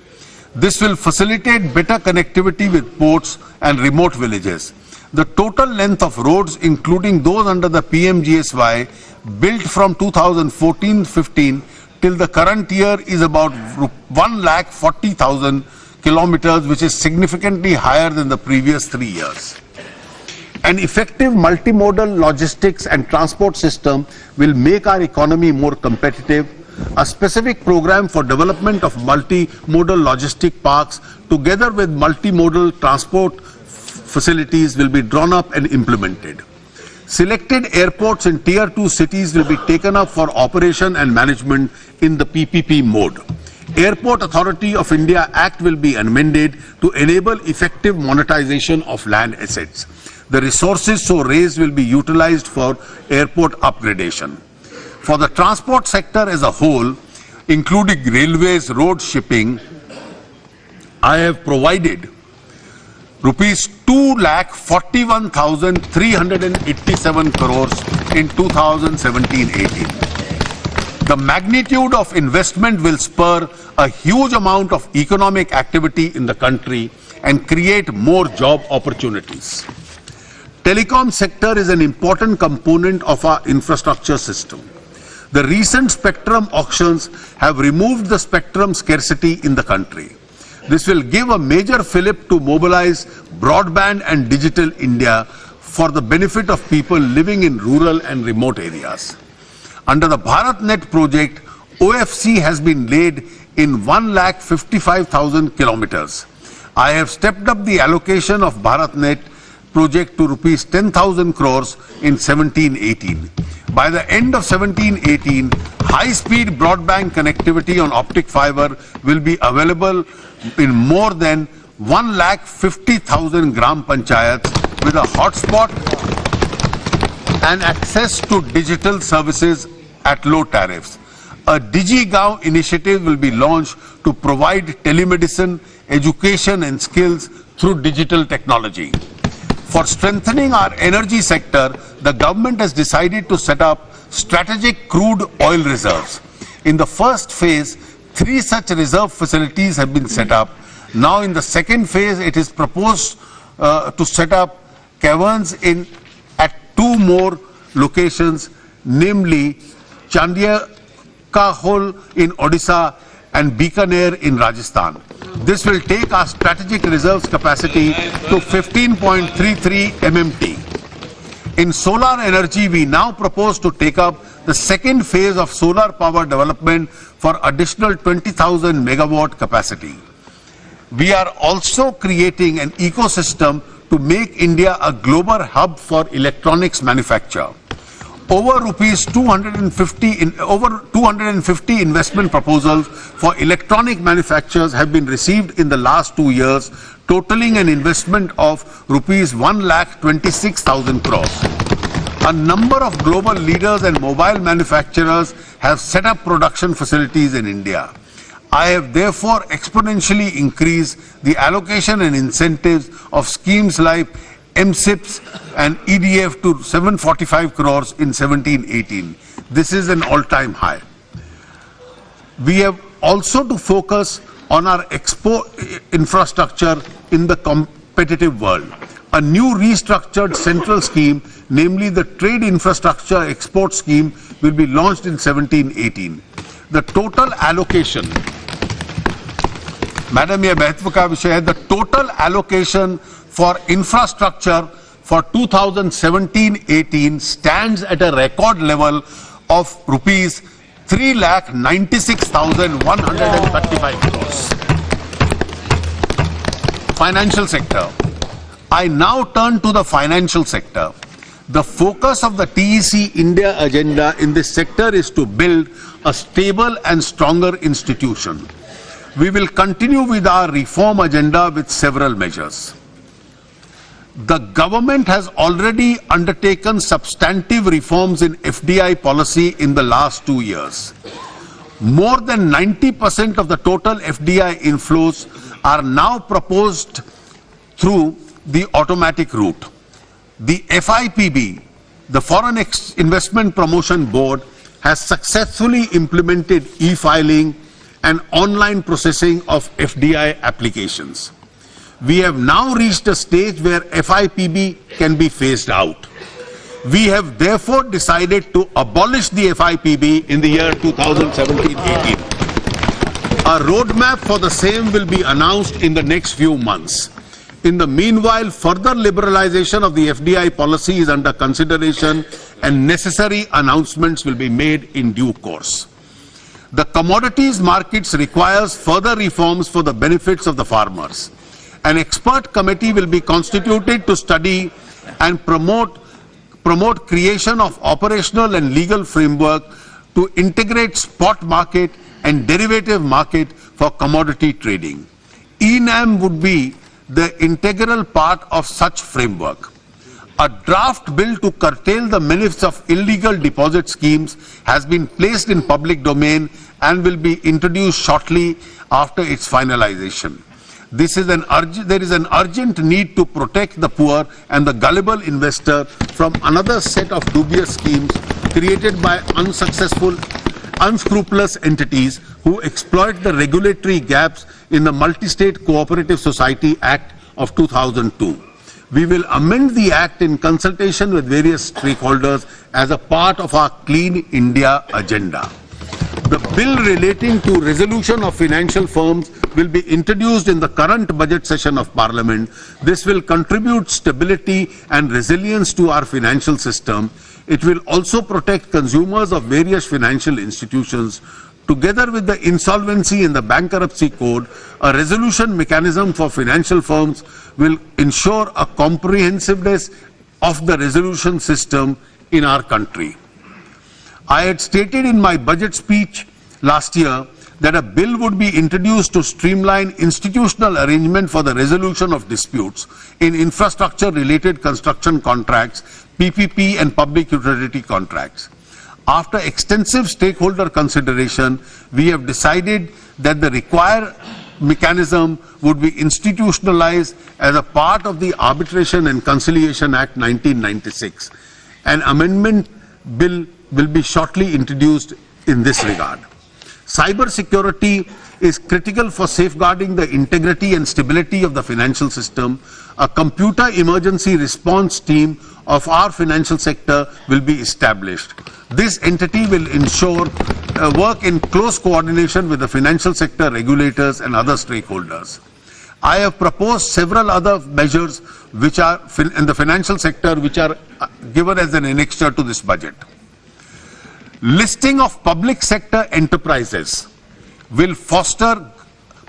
This will facilitate better connectivity with ports and remote villages. The total length of roads, including those under the PMGSY, built from 2014-15 till the current year is about 1,40,000 kilometers, which is significantly higher than the previous 3 years. An effective multimodal logistics and transport system will make our economy more competitive. A specific program for development of multimodal logistic parks together with multimodal transport facilities will be drawn up and implemented. Selected airports in Tier 2 cities will be taken up for operation and management in the PPP mode. Airport Authority of India Act will be amended to enable effective monetization of land assets. The resources so raised will be utilized for airport upgradation. For the transport sector as a whole, including railways, road, shipping, I have provided Rupees 2,41,387 crores in 2017-18. The magnitude of investment will spur a huge amount of economic activity in the country and create more job opportunities. Telecom sector is an important component of our infrastructure system. The recent spectrum auctions have removed the spectrum scarcity in the country. This will give a major fillip to mobilize broadband and digital India for the benefit of people living in rural and remote areas. Under the BharatNet project, OFC has been laid in 1,55,000 kilometers. I have stepped up the allocation of BharatNet project to Rupees 10,000 crores in 17-18. By the end of 17-18, high-speed broadband connectivity on optic fiber will be available in more than 1,50,000 gram panchayats with a hotspot and access to digital services at low tariffs. A DigiGaon initiative will be launched to provide telemedicine, education and skills through digital technology. For strengthening our energy sector, the government has decided to set up strategic crude oil reserves. In the first phase, 3 such reserve facilities have been set up. Now in the second phase, it is proposed to set up caverns at 2 more locations, namely Chandiakahol in Odisha and Bikaner in Rajasthan. This will take our strategic reserves capacity to 15.33 MMT. In solar energy, we now propose to take up the second phase of solar power development for additional 20,000 megawatt capacity. We are also creating an ecosystem to make India a global hub for electronics manufacture. Over 250 investment proposals for electronic manufacturers have been received in the last 2 years, totaling an investment of rupees 1,26,000 crores. A number of global leaders and mobile manufacturers have set up production facilities in India. I have therefore exponentially increased the allocation and incentives of schemes like MSIPS and EDF to 745 crores in 17-18. This is an all-time high. We have also to focus on our export infrastructure in the competitive world. A new restructured central scheme, namely the Trade Infrastructure Export Scheme, will be launched in 17-18. The total allocation, Madam, ye महत्व का विषय है, the total allocation for infrastructure for 2017-18 stands at a record level of rupees 3,96,135 crores. Financial sector. I now turn to the financial sector. The focus of the TEC India agenda in this sector is to build a stable and stronger institution. We will continue with our reform agenda with several measures. The government has already undertaken substantive reforms in FDI policy in the last 2 years. More than 90% of the total FDI inflows are now proposed through the automatic route. The FIPB, the Foreign Investment Promotion Board, has successfully implemented e-filing and online processing of FDI applications. We have now reached a stage where FIPB can be phased out. We have therefore decided to abolish the FIPB in the year 2017-18. A roadmap for the same will be announced in the next few months. In the meanwhile, further liberalization of the FDI policy is under consideration and necessary announcements will be made in due course. The commodities markets requires further reforms for the benefits of the farmers. An expert committee will be constituted to study and promote creation of operational and legal framework to integrate spot market and derivative market for commodity trading. ENAM would be the integral part of such framework. A draft bill to curtail the menace of illegal deposit schemes has been placed in public domain and will be introduced shortly after its finalization. There is an urgent need to protect the poor and the gullible investor from another set of dubious schemes created by unscrupulous entities who exploit the regulatory gaps in the Multi-State Cooperative Society Act of 2002. We will amend the Act in consultation with various stakeholders as a part of our Clean India agenda. The bill relating to resolution of financial firms will be introduced in the current budget session of Parliament. This will contribute stability and resilience to our financial system. It will also protect consumers of various financial institutions. Together with the Insolvency and the Bankruptcy Code, a resolution mechanism for financial firms will ensure a comprehensiveness of the resolution system in our country. I had stated in my budget speech last year that a bill would be introduced to streamline institutional arrangement for the resolution of disputes in infrastructure-related construction contracts, PPP and public utility contracts. After extensive stakeholder consideration, we have decided that the required mechanism would be institutionalized as a part of the Arbitration and Conciliation Act 1996. An amendment bill will be shortly introduced in this regard. Cyber security is critical for safeguarding the integrity and stability of the financial system. A computer emergency response team of our financial sector will be established. This entity will ensure work in close coordination with the financial sector regulators and other stakeholders. I have proposed several other measures which are in the financial sector which are given as an annexure to this budget. Listing of public sector enterprises will foster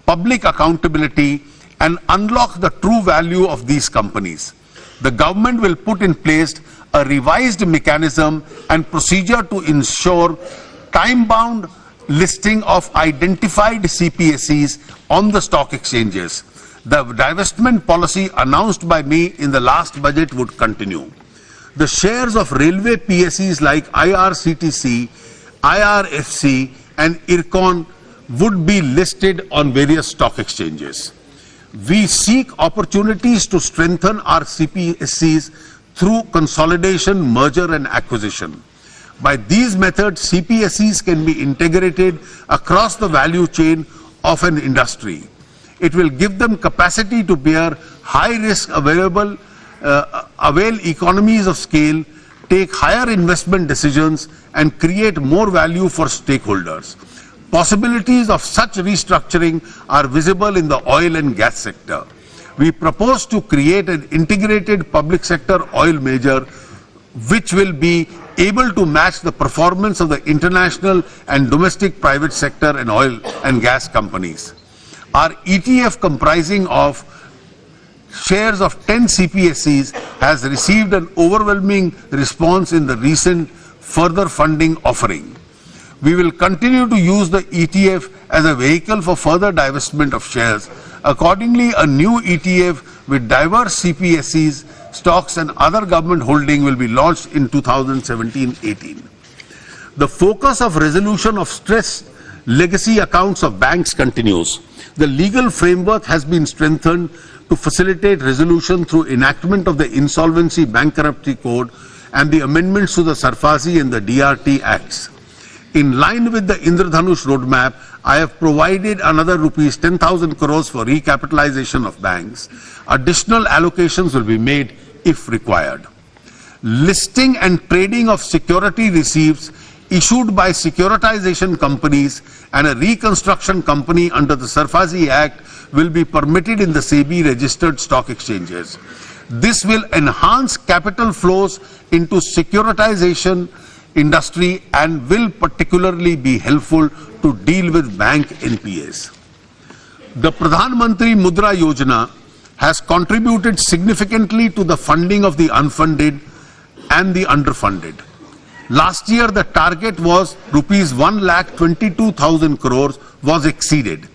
public accountability and unlock the true value of these companies. The government will put in place a revised mechanism and procedure to ensure time-bound listing of identified CPSEs on the stock exchanges. The divestment policy announced by me in the last budget would continue. The shares of railway PSEs like IRCTC, IRFC and IRCON would be listed on various stock exchanges. We seek opportunities to strengthen our CPSEs through consolidation, merger and acquisition. By these methods, CPSEs can be integrated across the value chain of an industry. It will give them capacity to bear high risk avail economies of scale, take higher investment decisions and create more value for stakeholders. Possibilities of such restructuring are visible in the oil and gas sector. We propose to create an integrated public sector oil major which will be able to match the performance of the international and domestic private sector and oil and gas companies. Our ETF comprising of shares of 10 CPSEs has received an overwhelming response in the recent further funding offering. We will continue to use the ETF as a vehicle for further divestment of shares. Accordingly, a new ETF with diverse CPSEs, stocks and other government holding will be launched in 2017-18. The focus of resolution of stress legacy accounts of banks continues. The legal framework has been strengthened to facilitate resolution through enactment of the Insolvency Bankruptcy Code and the amendments to the SARFAESI and the DRT Acts. In line with the Indradhanush roadmap, I have provided another rupees 10,000 crores for recapitalization of banks. Additional allocations will be made if required. Listing and trading of security receipts issued by securitization companies and a reconstruction company under the SARFAESI Act will be permitted in the SEBI registered stock exchanges. This will enhance capital flows into securitization industry and will particularly be helpful to deal with bank NPAs. The Pradhan Mantri Mudra Yojana has contributed significantly to the funding of the unfunded and the underfunded. Last year, the target was rupees 1,22,000 crores was exceeded.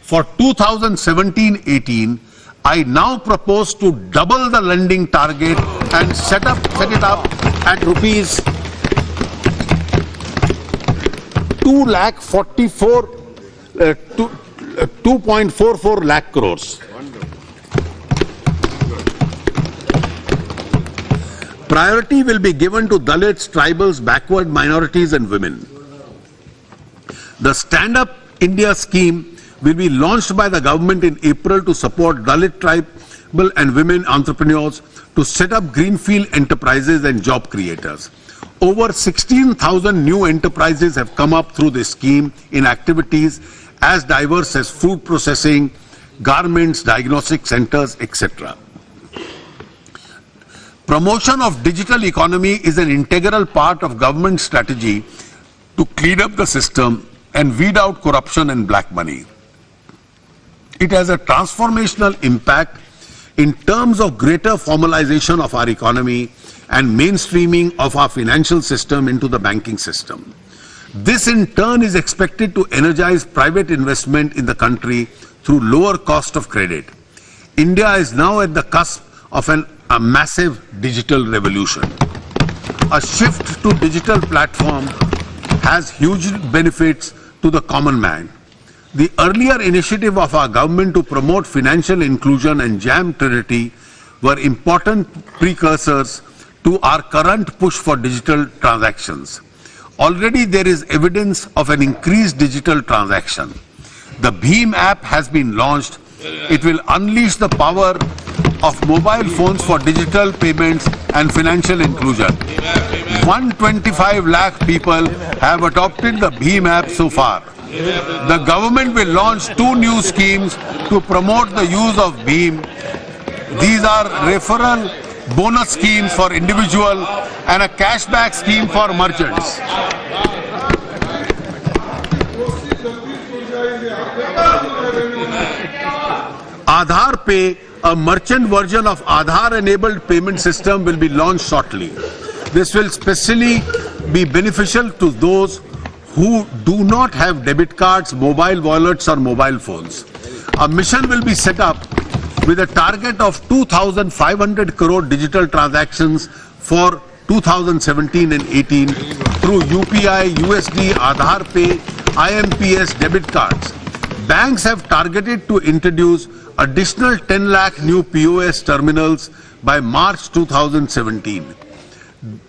For 2017-18, I now propose to double the lending target and set it up at rupees 2.44 lakh crores. Priority will be given to Dalits, tribals, backward minorities and women. The Stand Up India scheme will be launched by the government in April to support Dalit, tribal and women entrepreneurs to set up greenfield enterprises and job creators. Over 16,000 new enterprises have come up through this scheme in activities as diverse as food processing, garments, diagnostic centers, etc. Promotion of digital economy is an integral part of government strategy to clean up the system and weed out corruption and black money. It has a transformational impact in terms of greater formalization of our economy and mainstreaming of our financial system into the banking system. This in turn is expected to energize private investment in the country through lower cost of credit. India is now at the cusp of a massive digital revolution. A shift to digital platform has huge benefits to the common man. The earlier initiative of our government to promote financial inclusion and JAM Trinity were important precursors to our current push for digital transactions. Already there is evidence of an increased digital transaction. The BHIM app has been launched. It will unleash the power of mobile phones for digital payments and financial inclusion. 125 lakh people have adopted the BHIM app so far. The government will launch 2 new schemes to promote the use of BHIM. These are referral bonus schemes for individual and a cashback scheme for merchants. Aadhaar Pay, a merchant version of Aadhaar-enabled payment system, will be launched shortly. This will especially be beneficial to those who do not have debit cards, mobile wallets or mobile phones. A mission will be set up with a target of 2,500 crore digital transactions for 2017 and 18 through UPI, USD, Aadhaar Pay, IMPS debit cards. Banks have targeted to introduce additional 10 lakh new POS terminals by March 2017.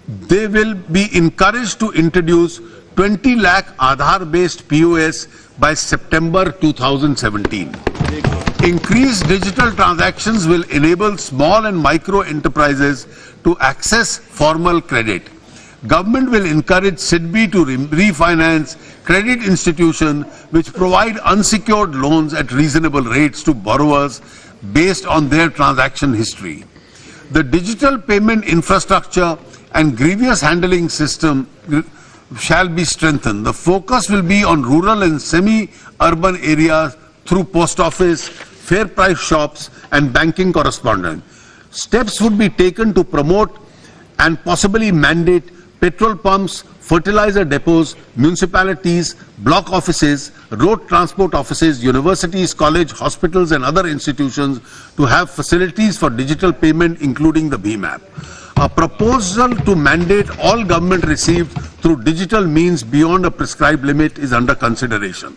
They will be encouraged to introduce 20 lakh Aadhaar-based POS by September 2017. Increased digital transactions will enable small and micro enterprises to access formal credit. Government will encourage SIDBI to refinance credit institutions which provide unsecured loans at reasonable rates to borrowers based on their transaction history. The digital payment infrastructure and grievance handling system shall be strengthened. The focus will be on rural and semi-urban areas through post office, fair price shops and banking correspondence. Steps would be taken to promote and possibly mandate petrol pumps, fertilizer depots, municipalities, block offices, road transport offices, universities, college, hospitals and other institutions to have facilities for digital payment, including the BHIM app. A proposal to mandate all government received through digital means beyond a prescribed limit is under consideration.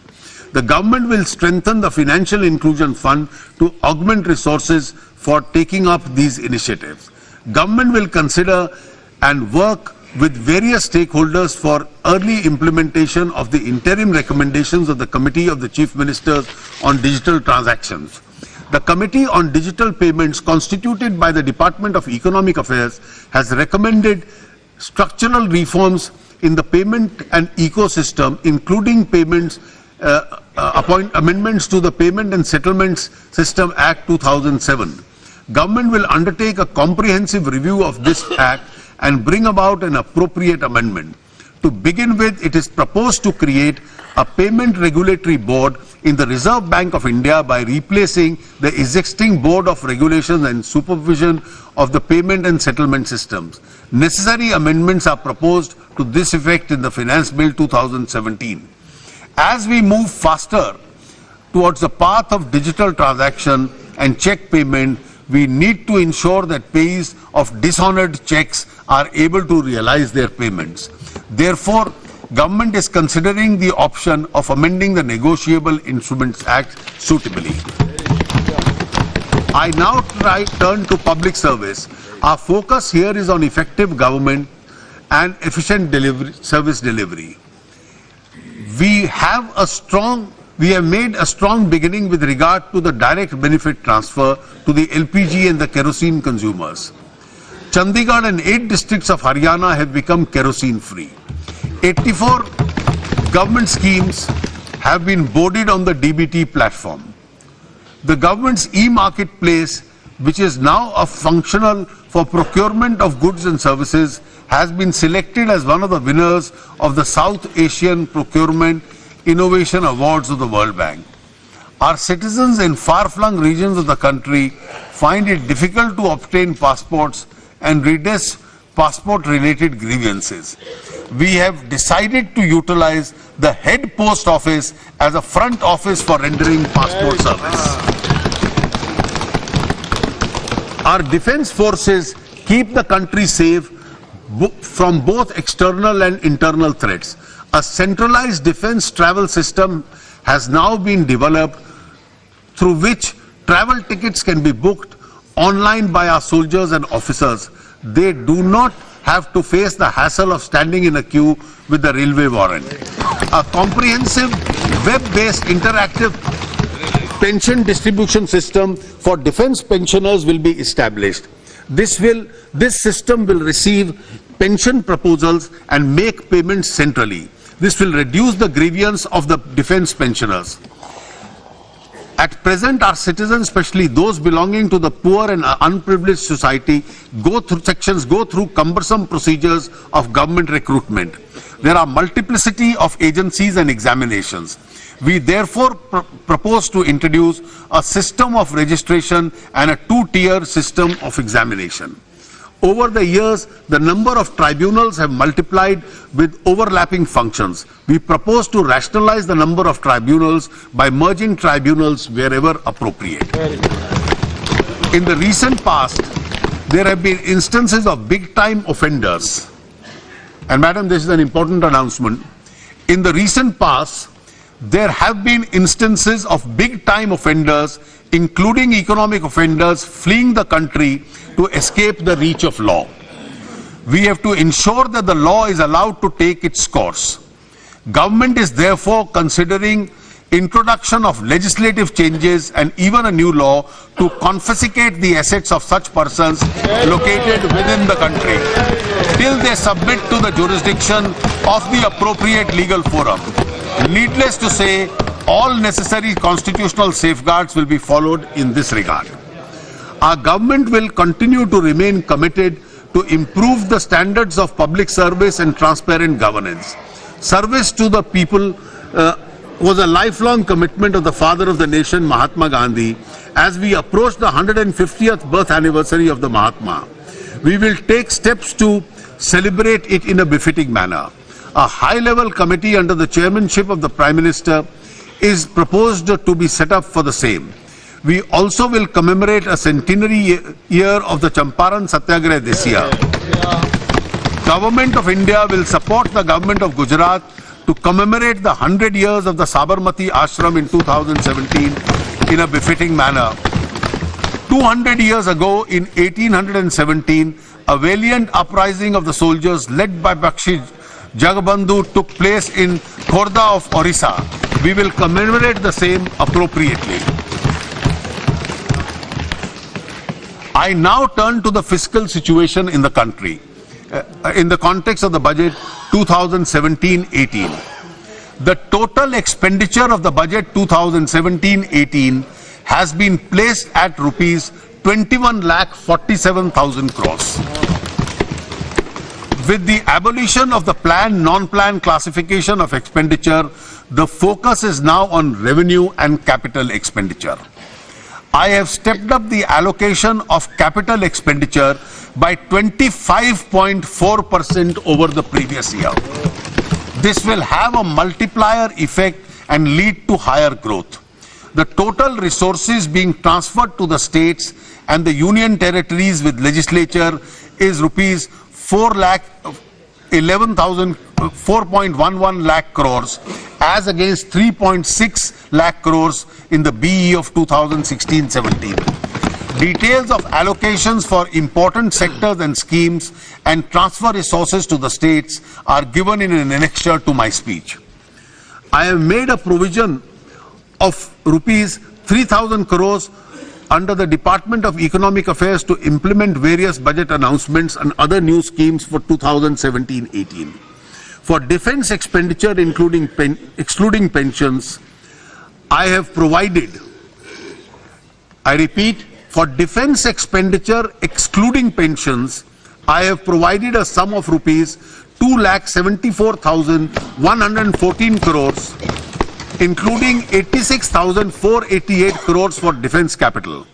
The government will strengthen the Financial Inclusion Fund to augment resources for taking up these initiatives. Government will consider and work with various stakeholders for early implementation of the interim recommendations of the Committee of the Chief Ministers on Digital Transactions. The Committee on Digital Payments, constituted by the Department of Economic Affairs, has recommended structural reforms in the payment and ecosystem, including amendments to the Payment and Settlements System Act 2007. Government will undertake a comprehensive review of this Act and bring about an appropriate amendment. To begin with, it is proposed to create a payment regulatory board in the Reserve Bank of India by replacing the existing Board of Regulation and Supervision of the Payment and Settlement Systems. Necessary amendments are proposed to this effect in the Finance Bill 2017. As we move faster towards the path of digital transaction and check payment, we need to ensure that payees of dishonored checks are able to realize their payments. Therefore, government is considering the option of amending the Negotiable Instruments Act suitably. I now turn to public service. Our focus here is on effective government and efficient service delivery. We have made a strong beginning with regard to the direct benefit transfer to the LPG and the kerosene consumers. Chandigarh and 8 districts of Haryana have become kerosene free. 84 government schemes have been boarded on the DBT platform. The government's e-marketplace, which is now functional for procurement of goods and services, has been selected as one of the winners of the South Asian Procurement Innovation Awards of the World Bank. Our citizens in far-flung regions of the country find it difficult to obtain passports and redress passport-related grievances. we have decided to utilize the head post office as a front office for rendering passport service. Our defense forces keep the country safe from both external and internal threats. A centralized defense travel system has now been developed through which travel tickets can be booked online by our soldiers and officers. They do not have to face the hassle of standing in a queue with the railway warrant. A comprehensive web-based interactive pension distribution system for defense pensioners will be established. This system will receive pension proposals and make payments centrally. This will reduce the grievance of the defense pensioners. At present, our citizens, especially those belonging to the poor and unprivileged society, go through cumbersome procedures of government recruitment. There are multiplicity of agencies and examinations. We therefore propose to introduce a system of registration and a two-tier system of examination. Over the years, the number of tribunals have multiplied with overlapping functions. We propose to rationalize the number of tribunals by merging tribunals wherever appropriate. In the recent past, there have been instances of big-time offenders. And Madam, this is an important announcement. In the recent past, there have been instances of big-time offenders, including economic offenders, fleeing the country to escape the reach of law. We have to ensure that the law is allowed to take its course. Government is therefore considering introduction of legislative changes and even a new law to confiscate the assets of such persons located within the country till they submit to the jurisdiction of the appropriate legal forum. Needless to say, all necessary constitutional safeguards will be followed in this regard. Our government will continue to remain committed to improve the standards of public service and transparent governance. Service to the people was a lifelong commitment of the father of the nation, Mahatma Gandhi. As we approach the 150th birth anniversary of the Mahatma, we will take steps to celebrate it in a befitting manner. A high-level committee under the chairmanship of the Prime Minister is proposed to be set up for the same. We also will commemorate a centenary year of the Champaran Satyagraha this year. Government of India will support the government of Gujarat to commemorate the 100 years of the Sabarmati Ashram in 2017 in a befitting manner. 200 years ago, in 1817, a valiant uprising of the soldiers led by Bakshi Jagabandhu took place in Khordha of Orissa. We will commemorate the same appropriately. I now turn to the fiscal situation in the country in the context of the budget 2017-18. The total expenditure of the budget 2017-18 has been placed at rupees 21,47,000 crores. With the abolition of the planned non-planned classification of expenditure, the focus is now on revenue and capital expenditure. I have stepped up the allocation of capital expenditure by 25.4% over the previous year. This will have a multiplier effect and lead to higher growth. The total resources being transferred to the states and the union territories with legislature is rupees 4.11 lakh crores as against 3.6 lakh crores in the BE of 2016-17. Details of allocations for important sectors and schemes and transfer resources to the states are given in an annexure to my speech. I have made a provision of rupees 3,000 crores under the Department of Economic Affairs to implement various budget announcements and other new schemes for 2017-18. For defense expenditure, excluding pensions, I have provided, I repeat, for defense expenditure excluding pensions, I have provided a sum of rupees 2,74,114 crores, including 86,488 crores for defense capital.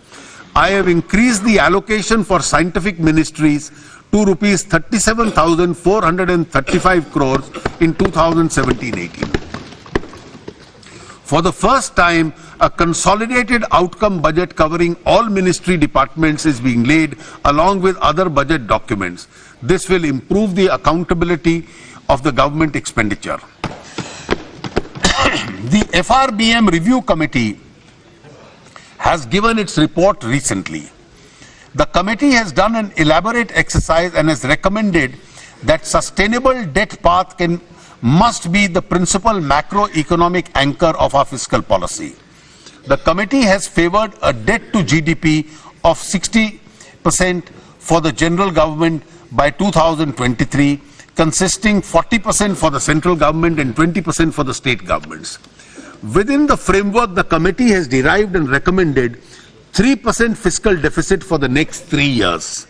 I have increased the allocation for scientific ministries to rupees 37,435 crores in 2017-18. For the first time, a consolidated outcome budget covering all ministry departments is being laid along with other budget documents. This will improve the accountability of the government expenditure. The FRBM Review Committee has given its report recently. The committee has done an elaborate exercise and has recommended that sustainable debt path must be the principal macroeconomic anchor of our fiscal policy. The committee has favored a debt to GDP of 60% for the general government by 2023, consisting 40% for the central government and 20% for the state governments. Within the framework, the committee has derived and recommended 3% fiscal deficit for the next 3 years.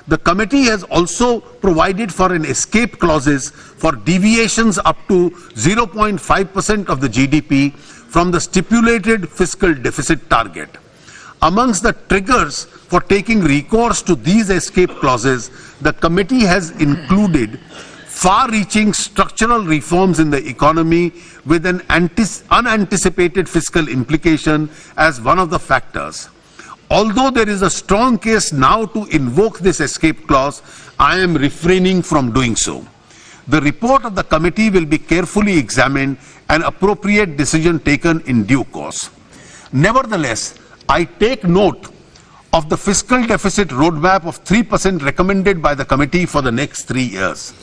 The committee has also provided for an escape clauses for deviations up to 0.5% of the GDP from the stipulated fiscal deficit target. Amongst the triggers for taking recourse to these escape clauses, the committee has included far-reaching structural reforms in the economy with an unanticipated fiscal implication as one of the factors. Although there is a strong case now to invoke this escape clause, I am refraining from doing so. The report of the committee will be carefully examined and appropriate decision taken in due course. Nevertheless, I take note of the fiscal deficit roadmap of 3% recommended by the committee for the next 3 years.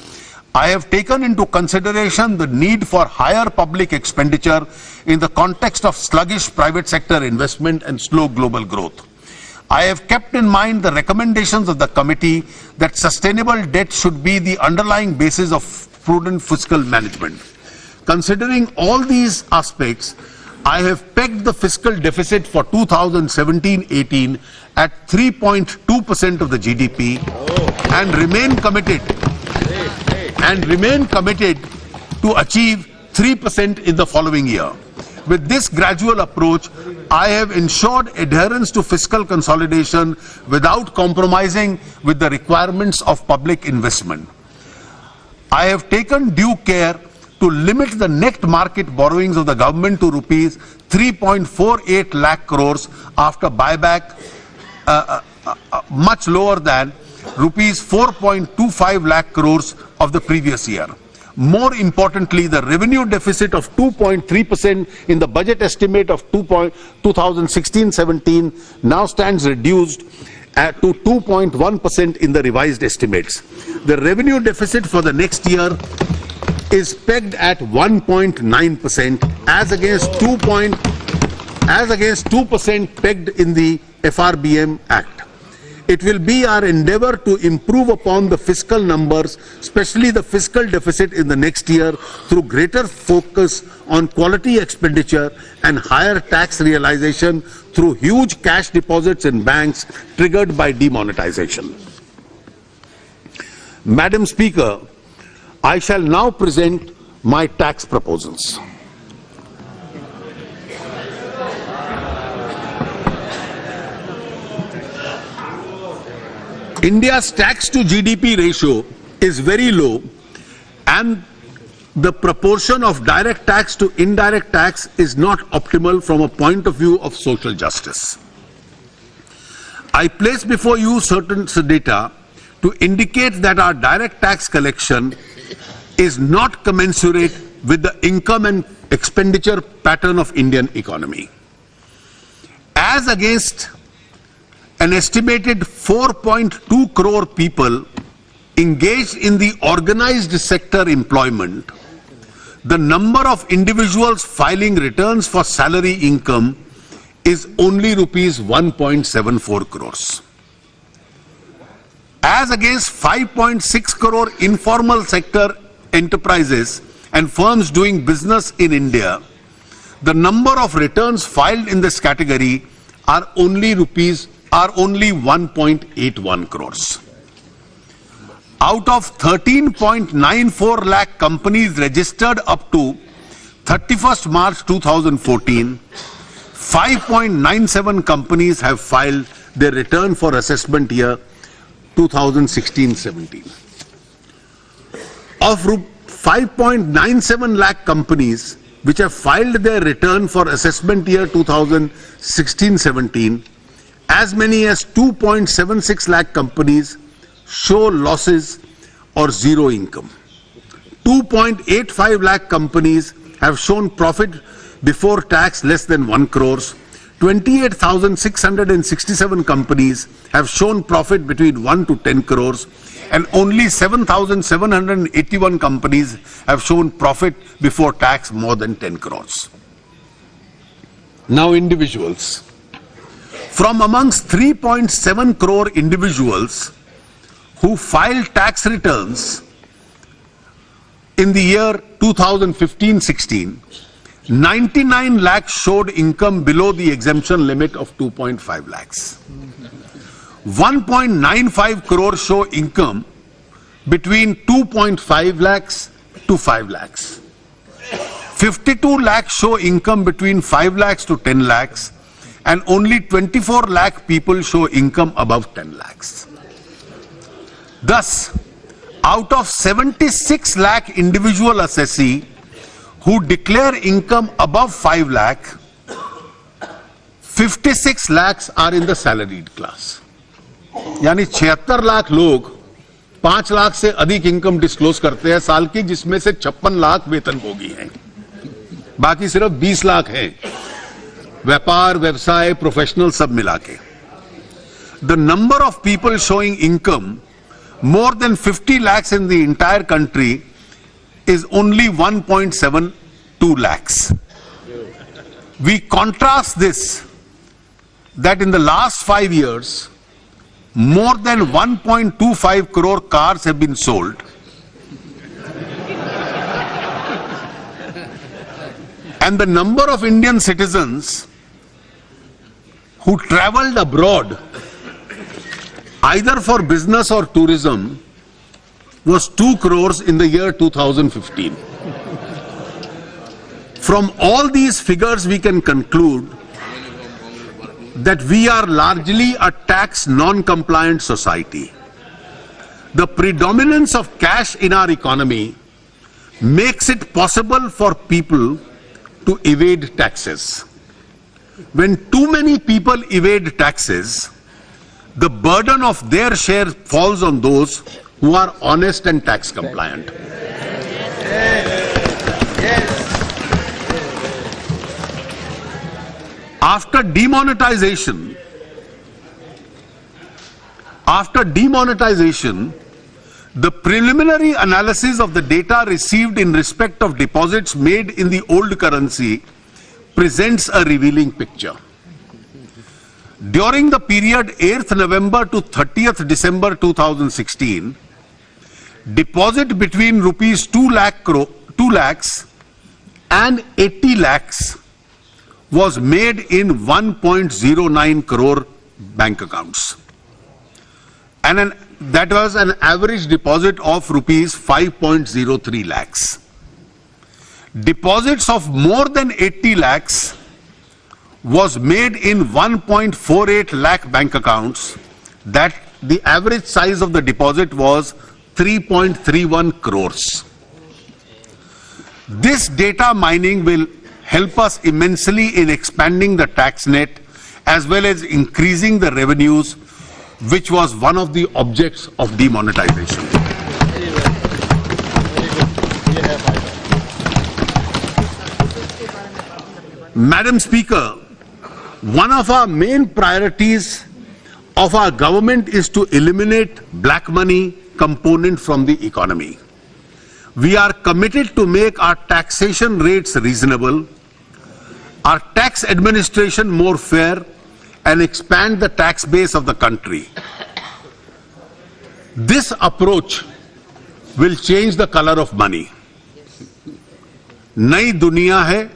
I have taken into consideration the need for higher public expenditure in the context of sluggish private sector investment and slow global growth. I have kept in mind the recommendations of the committee that sustainable debt should be the underlying basis of prudent fiscal management. Considering all these aspects, I have pegged the fiscal deficit for 2017-18 at 3.2% of the GDP and remain committed to achieve 3% in the following year. With this gradual approach, I have ensured adherence to fiscal consolidation without compromising with the requirements of public investment. I have taken due care to limit the net market borrowings of the government to rupees 3.48 lakh crores after buyback much lower than rupees 4.25 lakh crores of the previous year. More importantly, the revenue deficit of 2.3% in the budget estimate of 2016-17 now stands reduced to 2.1% in the revised estimates. The revenue deficit for the next year is pegged at 1.9% as against 2% pegged in the FRBM Act. It will be our endeavor to improve upon the fiscal numbers, especially the fiscal deficit in the next year, through greater focus on quality expenditure and higher tax realization through huge cash deposits in banks triggered by demonetization. Madam Speaker, I shall now present my tax proposals. India's tax to GDP ratio is very low, and the proportion of direct tax to indirect tax is not optimal from a point of view of social justice. I place before you certain data to indicate that our direct tax collection is not commensurate with the income and expenditure pattern of Indian economy. As against an estimated 4.2 crore people engaged in the organized sector employment, the number of individuals filing returns for salary income is only rupees 1.74 crores. As against 5.6 crore informal sector enterprises and firms doing business in India, the number of returns filed in this category are only 1.81 crores. Out of 13.94 lakh companies registered up to 31st March 2014, 5.97 companies have filed their return for assessment year 2016-17. Of 5.97 lakh companies which have filed their return for assessment year 2016-17, as many as 2.76 lakh companies show losses or zero income. 2.85 lakh companies have shown profit before tax less than 1 crores. 28,667 companies have shown profit between 1 to 10 crores, and only 7,781 companies have shown profit before tax more than 10 crores. Now individuals. From amongst 3.7 crore individuals who filed tax returns in the year 2015-16, 99 lakhs showed income below the exemption limit of 2.5 lakhs. 1.95 crore show income between 2.5 lakhs to 5 lakhs. 52 lakhs show income between 5 lakhs to 10 lakhs, and only 24 lakh people show income above 10 lakhs. Thus, out of 76 lakh individual assessee who declare income above 5 lakh, 56 lakhs are in the salaried class. यानी 76 लाख लोग 5 लाख से अधिक income disclose करते हैं साल की, जिसमें से 56 लाख वेतनभोगी हैं, बाकी सिर्फ 20 लाख हैं व्यापार, व्यवसाय, प्रोफेशनल सब मिला के. The number of people showing income more than 50 lakhs in the entire country is only 1.72 lakhs. We contrast this that in the last 5 years, more than 1.25 crore cars have been sold. And the number of Indian citizens who traveled abroad either for business or tourism was 2 crores in the year 2015. From all these figures, we can conclude that we are largely a tax non-compliant society. The predominance of cash in our economy makes it possible for people to evade taxes. When too many people evade taxes, the burden of their share falls on those who are honest and tax compliant. After demonetization, the preliminary analysis of the data received in respect of deposits made in the old currency presents a revealing picture. During the period 8th November to 30th December 2016, deposit between rupees 2 lakhs and 80 lakhs was made in 1.09 crore bank accounts. And that was an average deposit of rupees 5.03 lakhs. Deposits of more than 80 lakhs was made in 1.48 lakh bank accounts. That the average size of the deposit was 3.31 crores. This data mining will help us immensely in expanding the tax net as well as increasing the revenues, which was one of the objects of demonetization. Madam Speaker, one of our main priorities of our government is to eliminate black money component from the economy. We are committed to make our taxation rates reasonable, our tax administration more fair, and expand the tax base of the country. This approach will change the color of money. नई दुनिया है,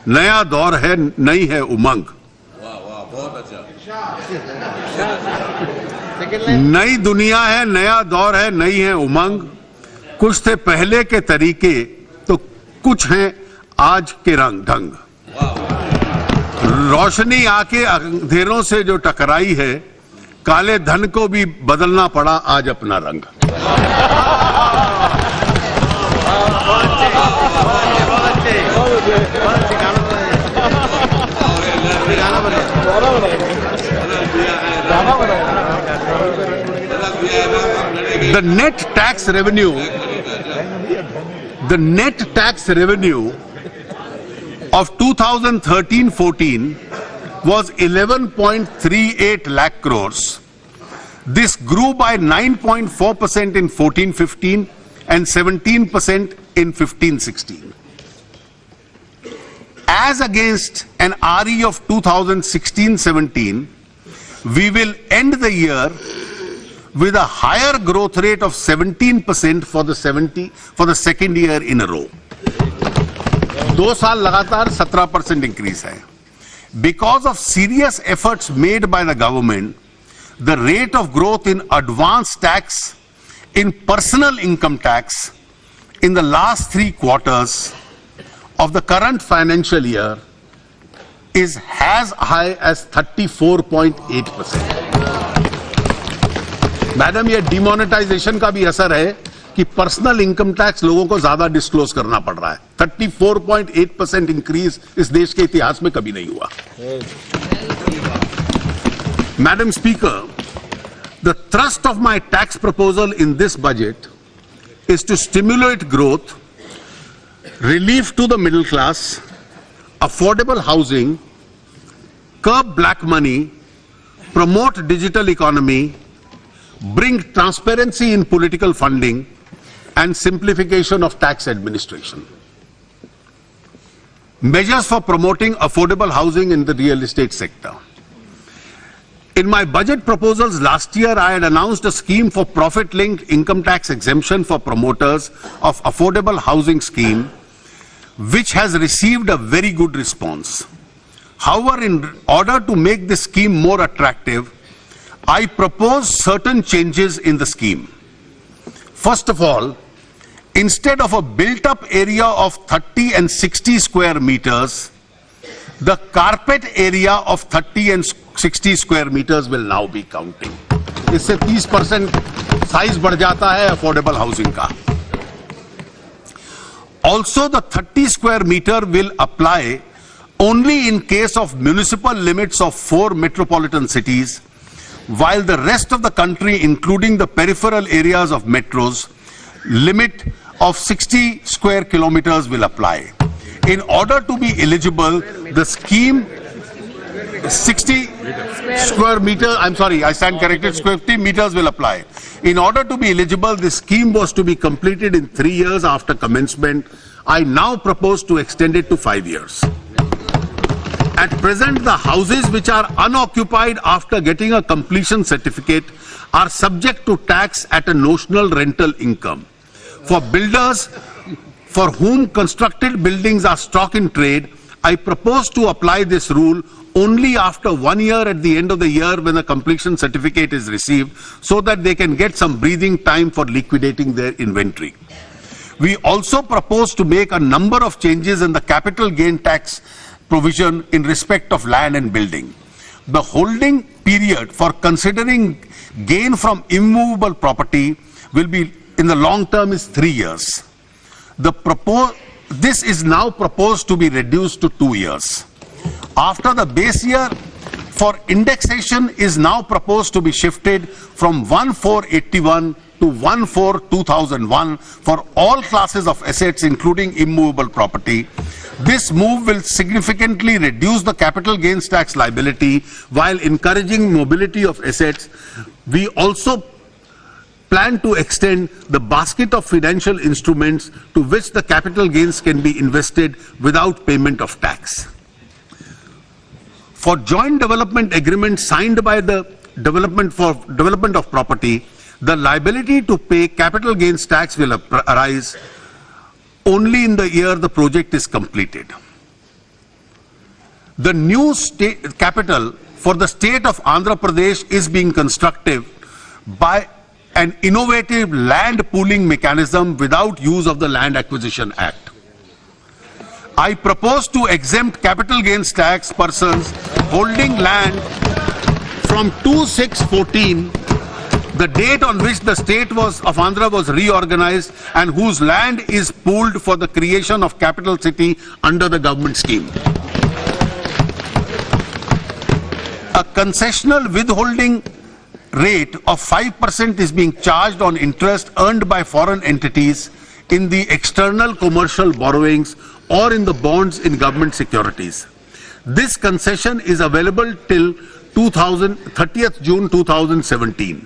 नया दौर है, नई है उमंग. नई दुनिया है, नया दौर है, नई है उमंग. कुछ थे पहले के तरीके तो कुछ हैं आज के रंग ढंग. रोशनी आके अंधेरों से जो टकराई है, काले धन को भी बदलना पड़ा आज अपना रंग। The net tax revenue of 2013-14 was 11.38 lakh crores. This grew by 9.4% in 14-15 and 17% in 15-16. As against an RE of 2016-17, we will end the year with a higher growth rate of 17% for the second year in a row. 2 साल लगातार 17% increase है. Because of serious efforts made by the government, the rate of growth in advance tax, in personal income tax, in the last 3 quarters of the current financial year is as high as 34.8%. Madam, ये demonetisation का भी असर है कि personal income tax लोगों को ज्यादा disclose करना पड़ रहा है. 34.8% इंक्रीज इस देश के इतिहास में कभी नहीं हुआ. Madam Speaker, the thrust of my tax proposal in this budget is to stimulate growth, relief to the middle class, affordable housing, curb black money, promote digital economy, bring transparency in political funding, and simplification of tax administration. Measures for promoting affordable housing in the real estate sector. In my budget proposals last year, I had announced a scheme for profit-linked income tax exemption for promoters of affordable housing scheme, which has received a very good response. However, in order to make this scheme more attractive, I propose certain changes in the scheme. First of all, instead of a built-up area of 30 and 60 square meters, the carpet area of 30 and 60 square meters will now be counting. इससे 30% size बढ़ जाता है affordable housing का. Also, the 30 square meter will apply only in case of municipal limits of 4 metropolitan cities, while the rest of the country, including the peripheral areas of metros, limit of 60 square kilometers will apply. In order to be eligible, the scheme 60 square meter, I'm sorry, I stand corrected, 50 meters will apply. In order to be eligible, the scheme was to be completed in 3 years after commencement. I now propose to extend it to 5 years. At present, the houses which are unoccupied after getting a completion certificate are subject to tax at a notional rental income. For builders for whom constructed buildings are stock in trade, I propose to apply this rule only after 1 year at the end of the year when the completion certificate is received, so that they can get some breathing time for liquidating their inventory. We also propose to make a number of changes in the capital gain tax provision in respect of land and building. The holding period for considering gain from immovable property will be in the long term is 3 years. This is now proposed to be reduced to 2 years. After the base year for indexation is now proposed to be shifted from 1/4/81 to 1/4/2001 for all classes of assets, including immovable property. This move will significantly reduce the capital gains tax liability while encouraging mobility of assets. We also plan to extend the basket of financial instruments to which the capital gains can be invested without payment of tax. For joint development agreements signed by the development of property, the liability to pay capital gains tax will arise only in the year the project is completed. The new state capital for the state of Andhra Pradesh is being constructed by an innovative land pooling mechanism without use of the Land Acquisition Act. I propose to exempt capital gains tax persons holding land from 2/6/14, the date on which the state of Andhra was reorganized and whose land is pooled for the creation of capital city under the government scheme. A concessional withholding rate of 5% is being charged on interest earned by foreign entities in the external commercial borrowings or in the bonds in government securities. This concession is available till 30th June 2017.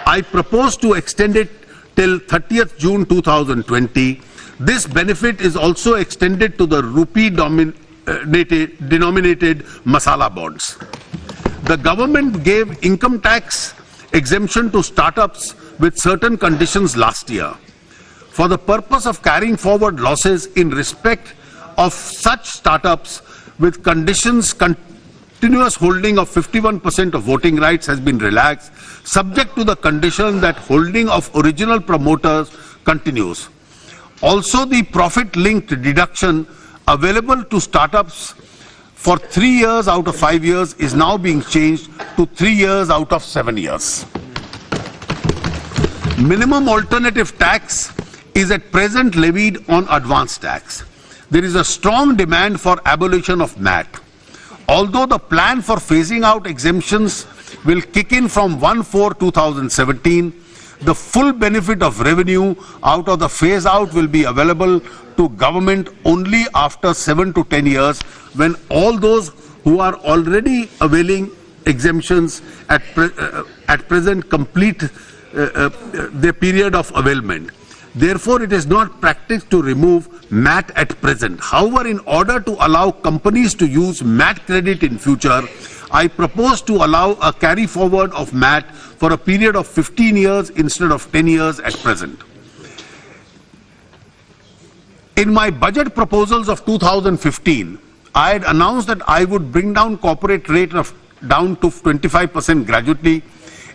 I propose to extend it till 30th June 2020. This benefit is also extended to the rupee denominated masala bonds. The government gave income tax exemption to startups with certain conditions last year. For the purpose of carrying forward losses in respect of such startups with conditions, continuous holding of 51% of voting rights has been relaxed, subject to the condition that holding of original promoters continues. Also, the profit-linked deduction available to startups for 3 years out of 5 years is now being changed to 3 years out of 7 years. Minimum alternative tax is at present levied on advance tax. There is a strong demand for abolition of MAT. Although the plan for phasing out exemptions will kick in from 1/4/2017, the full benefit of revenue out of the phase out will be available to government only after 7 to 10 years, when all those who are already availing exemptions at present complete their period of availment. Therefore, it is not practice to remove MAT at present. However, in order to allow companies to use MAT credit in future, I propose to allow a carry forward of MAT for a period of 15 years instead of 10 years at present. In my budget proposals of 2015, I had announced that I would bring down corporate rate down to 25% gradually.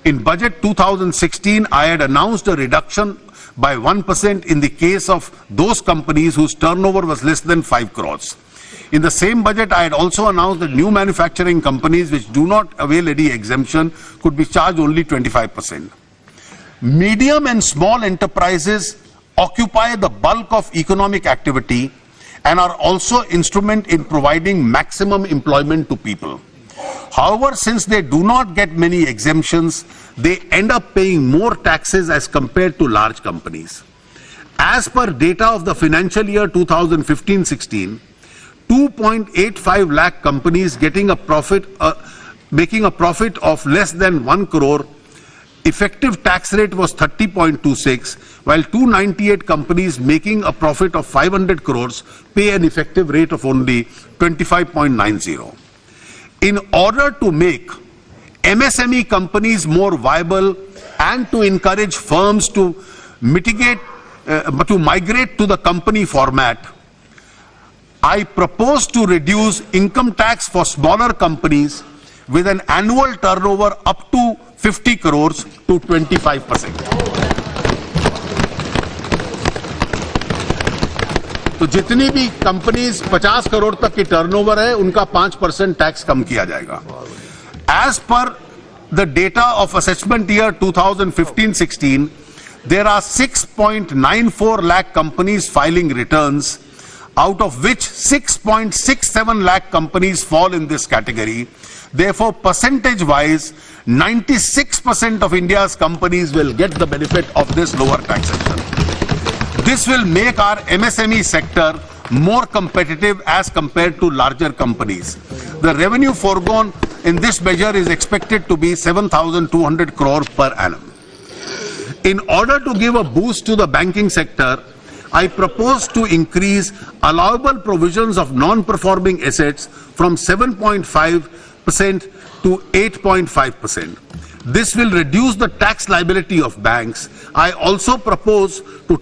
In budget 2016, I had announced a reduction by 1% in the case of those companies whose turnover was less than 5 crores. In the same budget, I had also announced that new manufacturing companies which do not avail any exemption could be charged only 25%. Medium and small enterprises occupy the bulk of economic activity and are also instrument in providing maximum employment to people. However, since they do not get many exemptions, they end up paying more taxes as compared to large companies. As per data of the financial year 2015-16, 2.85 lakh companies making a profit of less than 1 crore, effective tax rate was 30.26, while 298 companies making a profit of 500 crores pay an effective rate of only 25.90. In order to make MSME companies more viable and to encourage firms to migrate to the company format, I propose to reduce income tax for smaller companies with an annual turnover up to 50 crores to 25%. तो जितनी भी companies 50 crore तक की turnover है उनका 5% tax कम किया जाएगा. As per the data of assessment year 2015-16, there are 6.94 lakh companies filing returns, out of which 6.67 lakh companies fall in this category. Therefore, percentage-wise, 96% of India's companies will get the benefit of this lower taxation. This will make our MSME sector more competitive as compared to larger companies. The revenue foregone in this measure is expected to be 7,200 crore per annum. In order to give a boost to the banking sector, I propose to increase allowable provisions of non-performing assets from 7.5% to 8.5%. This will reduce the tax liability of banks. I also propose to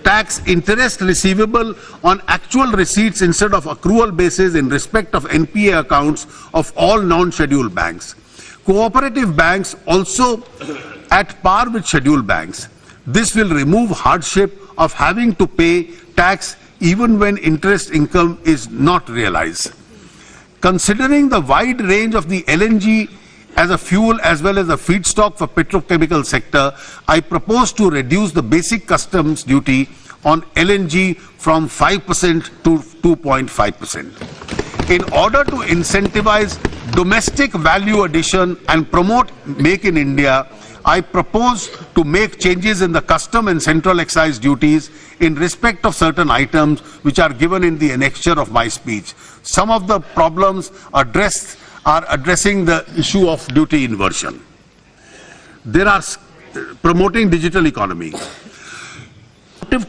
tax interest receivable on actual receipts instead of accrual basis in respect of NPA accounts of all non-scheduled banks. Cooperative banks also at par with scheduled banks. This will remove hardship of having to pay tax even when interest income is not realized. Considering the wide range of the LNG as a fuel as well as a feedstock for petrochemical sector, I propose to reduce the basic customs duty on LNG from 5% to 2.5%. In order to incentivize domestic value addition and promote Make in India, I propose to make changes in the custom and central excise duties in respect of certain items which are given in the annexure of my speech. Some of the problems are addressing the issue of duty inversion. There are promoting digital economy.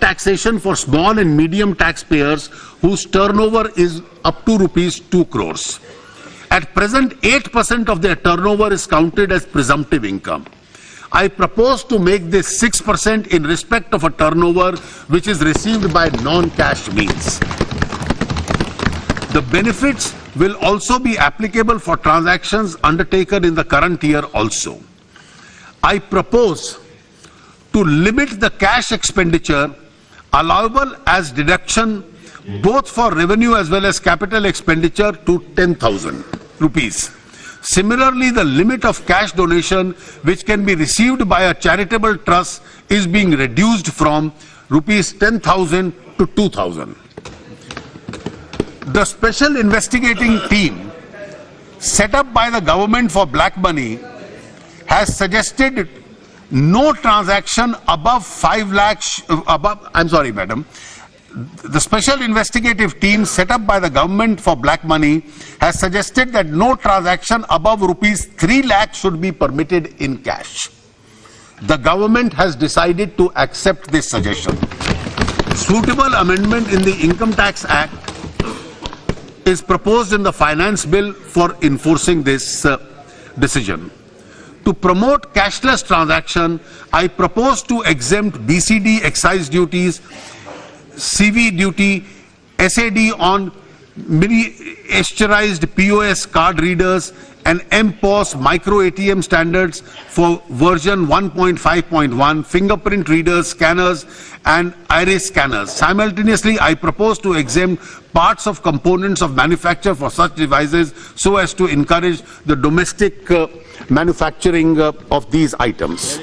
Taxation for small and medium taxpayers whose turnover is up to rupees 2 crores. At present, 8% of their turnover is counted as presumptive income. I propose to make this 6% in respect of a turnover which is received by non-cash means. The benefits will also be applicable for transactions undertaken in the current year also. I propose to limit the cash expenditure allowable as deduction both for revenue as well as capital expenditure to 10,000 rupees. Similarly, the limit of cash donation which can be received by a charitable trust is being reduced from rupees 10,000 to 2,000. The special investigating team set up by the government for black money has suggested no transaction above 5 lakhs, The special investigative team set up by the government for black money has suggested that no transaction above rupees 3 lakhs should be permitted in cash. The government has decided to accept this suggestion. Suitable amendment in the Income Tax Act is proposed in the Finance Bill for enforcing this decision. To promote cashless transaction, I propose to exempt BCD excise duties, CV duty, SAD on miniaturized POS card readers and MPOS micro ATM standards for version 1.5.1, fingerprint readers, scanners and iris scanners. Simultaneously, I propose to exempt parts of components of manufacture for such devices so as to encourage the domestic manufacturing of these items.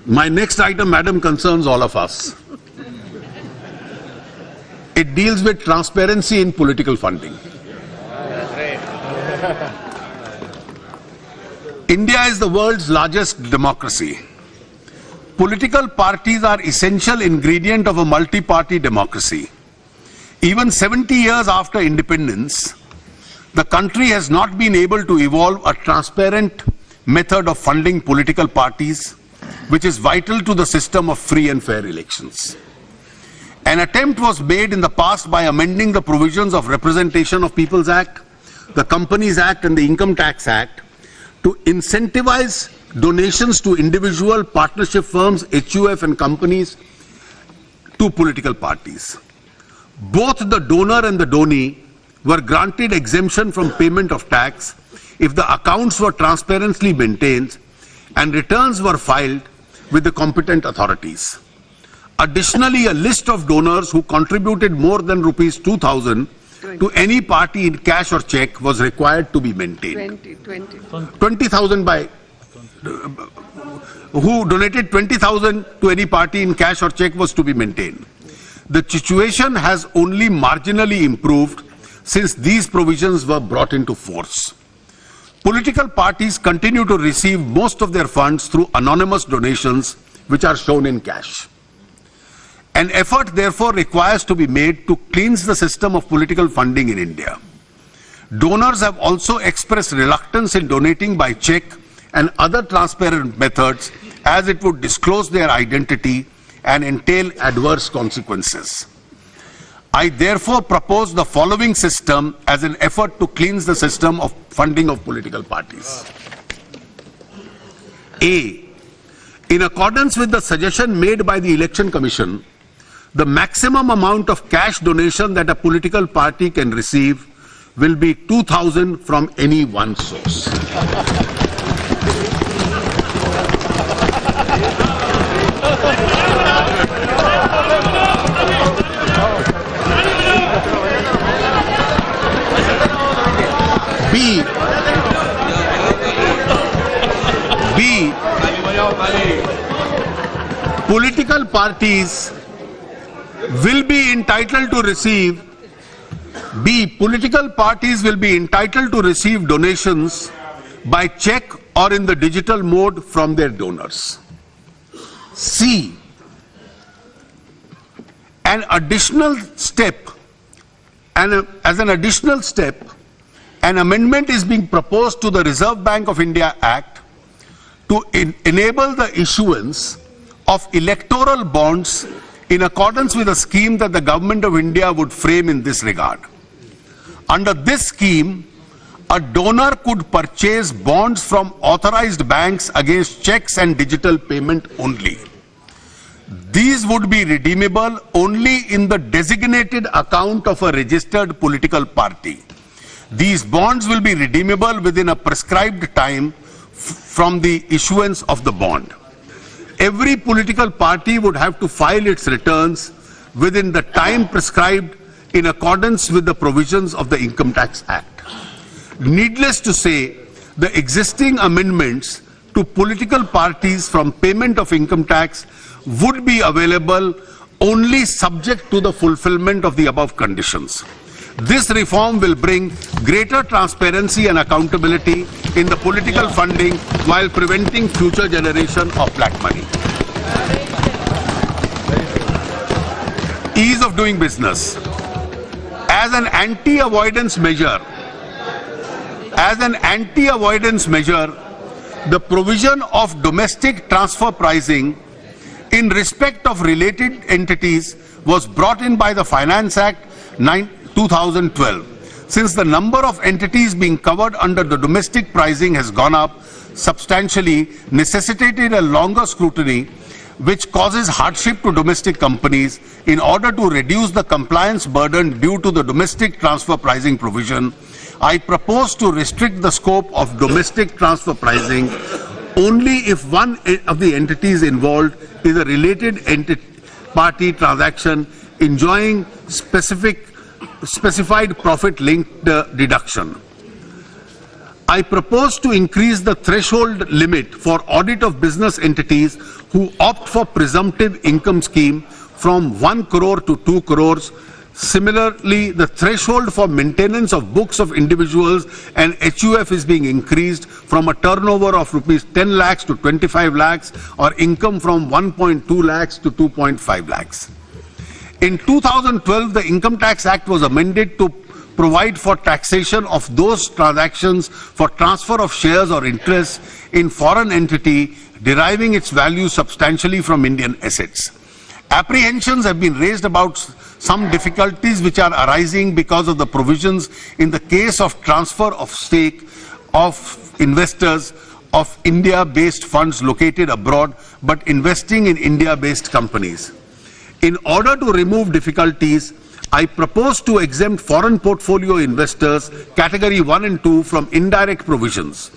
My next item, Madam, concerns all of us. It deals with transparency in political funding. India is the world's largest democracy. Political parties are essential ingredient of a multi-party democracy. Even 70 years after independence, the country has not been able to evolve a transparent method of funding political parties, which is vital to the system of free and fair elections. An attempt was made in the past by amending the provisions of Representation of People's Act, the Companies Act and the Income Tax Act to incentivize donations to individual partnership firms, HUF and companies to political parties. Both the donor and the donee were granted exemption from payment of tax if the accounts were transparently maintained and returns were filed with the competent authorities. Additionally, a list of donors who contributed more than rupees 2,000 to any party in cash or check was required to be maintained. 20,000 by who donated 20,000 to any party in cash or check was to be maintained. The situation has only marginally improved since these provisions were brought into force. Political parties continue to receive most of their funds through anonymous donations, which are shown in cash. An effort, therefore, requires to be made to cleanse the system of political funding in India. Donors have also expressed reluctance in donating by check and other transparent methods, as it would disclose their identity and entail adverse consequences. I therefore propose the following system as an effort to cleanse the system of funding of political parties. A. In accordance with the suggestion made by the Election Commission, the maximum amount of cash donation that a political party can receive will be 2,000 from any one source. political parties will be entitled to receive political parties will be entitled to receive donations by check or in the digital mode from their donors. C, an additional step, as an additional step, an amendment is being proposed to the Reserve Bank of India Act to enable the issuance of electoral bonds in accordance with a scheme that the Government of India would frame in this regard. Under this scheme, a donor could purchase bonds from authorized banks against checks and digital payment only. These would be redeemable only in the designated account of a registered political party. These bonds will be redeemable within a prescribed time from the issuance of the bond. Every political party would have to file its returns within the time prescribed in accordance with the provisions of the Income Tax Act. Needless to say, the existing amendments to political parties from payment of income tax would be available only subject to the fulfillment of the above conditions. This reform will bring greater transparency and accountability in the political funding while preventing future generation of black money. Ease of doing business. As an anti-avoidance measure, the provision of domestic transfer pricing in respect of related entities was brought in by the Finance Act 2012. Since the number of entities being covered under the domestic pricing has gone up substantially, necessitated a longer scrutiny, which causes hardship to domestic companies. In order to reduce the compliance burden due to the domestic transfer pricing provision, I propose to restrict the scope of domestic transfer pricing only if one of the entities involved is a related party transaction enjoying specified profit-linked deduction. I propose to increase the threshold limit for audit of business entities who opt for presumptive income scheme from 1 crore to 2 crores. Similarly, the threshold for maintenance of books of individuals and HUF is being increased from a turnover of rupees 10 lakhs to 25 lakhs or income from 1.2 lakhs to 2.5 lakhs. In 2012, the Income Tax Act was amended to provide for taxation of those transactions for transfer of shares or interests in foreign entity deriving its value substantially from Indian assets. Apprehensions have been raised about some difficulties which are arising because of the provisions in the case of transfer of stake of investors of India-based funds located abroad but investing in India-based companies. In order to remove difficulties, I propose to exempt foreign portfolio investors category 1 and 2 from indirect provisions,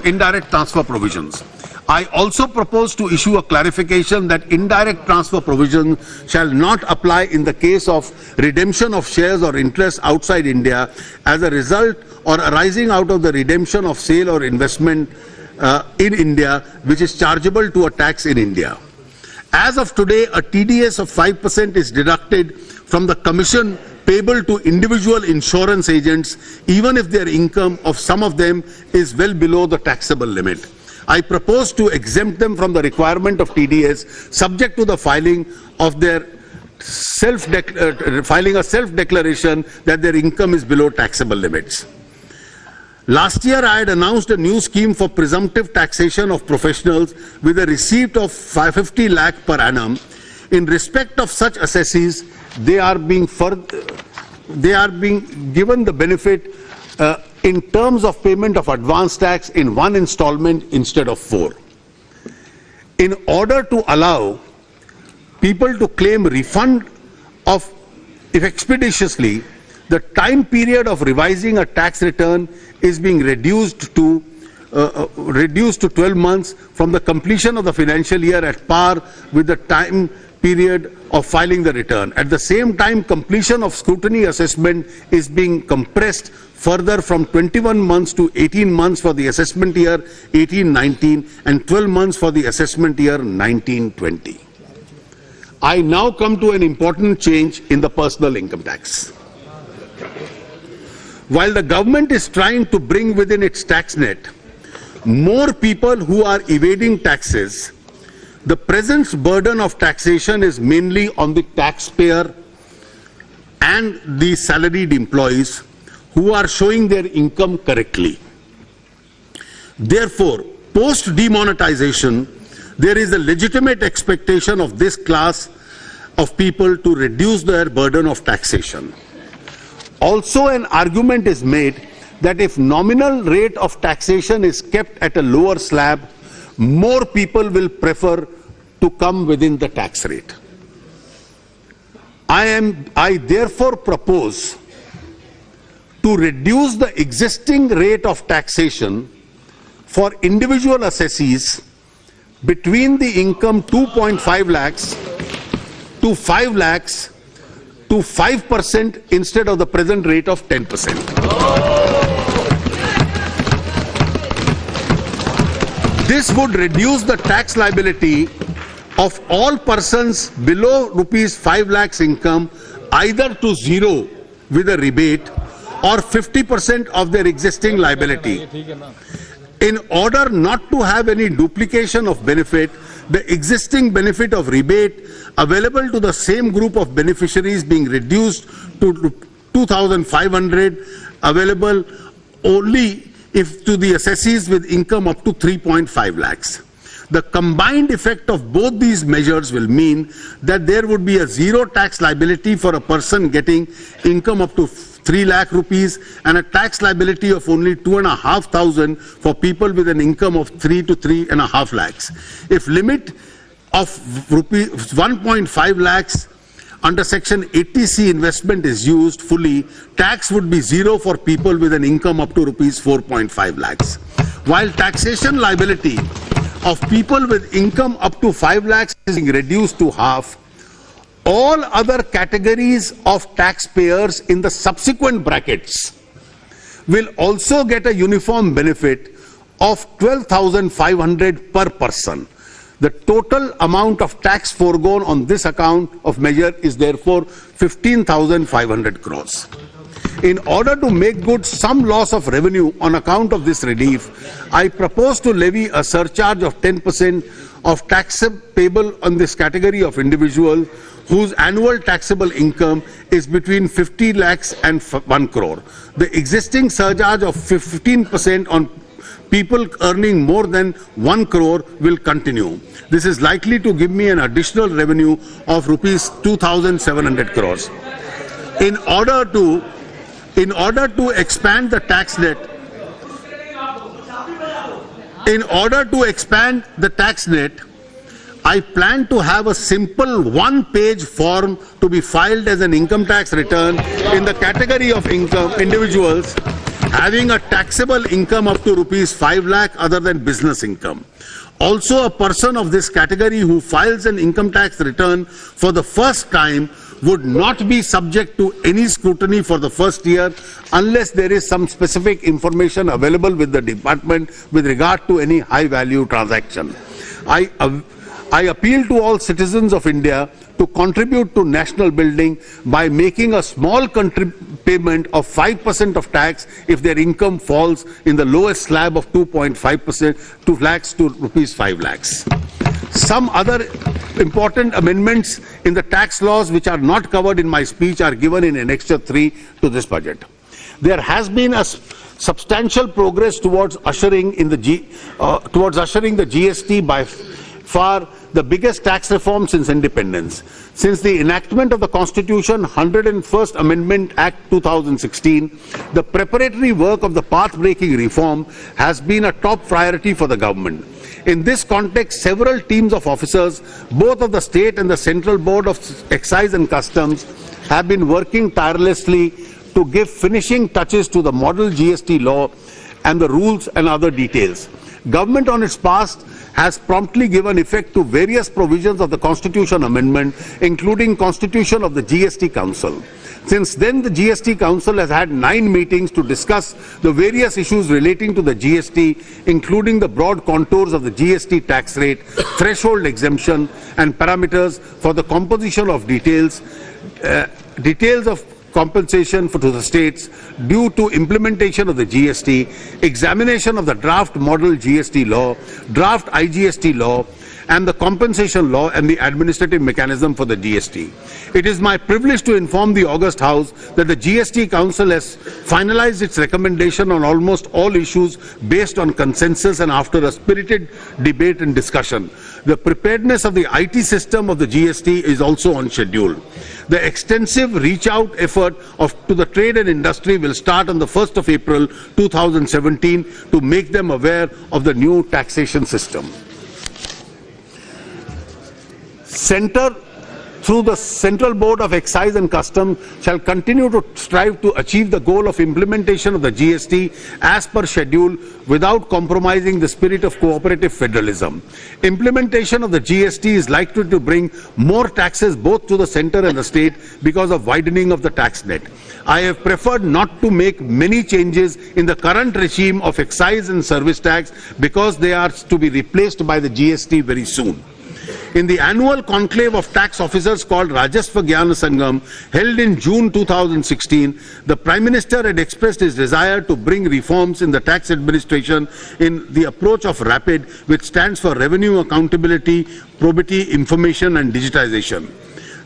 indirect transfer provisions. I also propose to issue a clarification that indirect transfer provision shall not apply in the case of redemption of shares or interests outside India as a result or arising out of the redemption of sale or investment in India, which is chargeable to a tax in India. As of today, a TDS of 5% is deducted from the commission payable to individual insurance agents, even if their income of some of them is well below the taxable limit. I propose to exempt them from the requirement of TDS, subject to the filing of their filing a self-declaration that their income is below taxable limits. Last year, I had announced a new scheme for presumptive taxation of professionals with a receipt of 550 lakh per annum. In respect of such assessees, they are being given the benefit in terms of payment of advance tax in one installment instead of 4. In order to allow people to claim refund of expeditiously, the time period of revising a tax return is being reduced to 12 months from the completion of the financial year at par with the time period of filing the return. At the same time, completion of scrutiny assessment is being compressed further from 21 months to 18 months for the assessment year 18-19 and 12 months for the assessment year 19-20. I now come to an important change in the personal income tax. While the government is trying to bring within its tax net more people who are evading taxes, the present burden of taxation is mainly on the taxpayer and the salaried employees who are showing their income correctly. Therefore, post demonetization, there is a legitimate expectation of this class of people to reduce their burden of taxation. Also, an argument is made that if nominal rate of taxation is kept at a lower slab, more people will prefer to come within the tax rate. I therefore propose to reduce the existing rate of taxation for individual assessees between the income 2.5 lakhs to 5 lakhs to 5% instead of the present rate of 10%. This would reduce the tax liability of all persons below rupees 5 lakhs income either to zero with a rebate or 50% of their existing liability. In order not to have any duplication of benefit, the existing benefit of rebate available to the same group of beneficiaries being reduced to 2,500 available only if to the assessees with income up to 3.5 lakhs. The combined effect of both these measures will mean that there would be a zero tax liability for a person getting income up to 3 lakh rupees and a tax liability of only 2,500 for people with an income of 3 to 3.5 lakhs. If limit of rupees 1.5 lakhs under section 80C investment is used fully, tax would be zero for people with an income up to rupees 4.5 lakhs. While taxation liability of people with income up to 5 lakhs is being reduced to half, all other categories of taxpayers in the subsequent brackets will also get a uniform benefit of 12,500 per person. The total amount of tax foregone on this account of measure is therefore 15,500 crores. In order to make good some loss of revenue on account of this relief, I propose to levy a surcharge of 10% of tax payable on this category of individual whose annual taxable income is between 50 lakhs and 1 crore. The existing surcharge of 15% on people earning more than 1 crore will continue. This is likely to give me an additional revenue of rupees 2,700 crores. In order to expand the tax net, I plan to have a simple one-page form to be filed as an income tax return in the category of income individuals having a taxable income up to rupees 5 lakh other than business income. Also, a person of this category who files an income tax return for the first time would not be subject to any scrutiny for the first year unless there is some specific information available with the department with regard to any high-value transaction. I appeal to all citizens of India to contribute to national building by making a small payment of 5% of tax if their income falls in the lowest slab of 2.5%, 2 lakhs to rupees 5 lakhs. Some other important amendments in the tax laws which are not covered in my speech are given in Annexure 3 to this budget. There has been a substantial progress towards ushering the GST by far the biggest tax reform since independence. Since the enactment of the Constitution 101st Amendment Act 2016, the preparatory work of the path-breaking reform has been a top priority for the government. In this context, several teams of officers, both of the state and the Central Board of Excise and Customs, have been working tirelessly to give finishing touches to the model GST law and the rules and other details. Government on its part has promptly given effect to various provisions of the Constitution Amendment, including constitution of the GST Council. Since then, the GST Council has had 9 meetings to discuss the various issues relating to the GST, including the broad contours of the GST tax rate, threshold exemption, and parameters for the composition of details of compensation to the states due to implementation of the GST, examination of the draft model GST law, draft IGST law, and the compensation law and the administrative mechanism for the GST. It is my privilege to inform the August House that the GST Council has finalized its recommendation on almost all issues based on consensus and after a spirited debate and discussion. The preparedness of the IT system of the GST is also on schedule. The extensive reach-out effort to the trade and industry will start on the 1st of April 2017 to make them aware of the new taxation system. Through the Central Board of Excise and Customs shall continue to strive to achieve the goal of implementation of the GST as per schedule without compromising the spirit of cooperative federalism. Implementation of the GST is likely to bring more taxes both to the centre and the state because of widening of the tax net. I have preferred not to make many changes in the current regime of excise and service tax because they are to be replaced by the GST very soon. In the annual conclave of tax officers called Rajastha Gyana Sangam, held in June 2016, the Prime Minister had expressed his desire to bring reforms in the tax administration in the approach of RAPID, which stands for Revenue Accountability, Probity, Information and Digitization.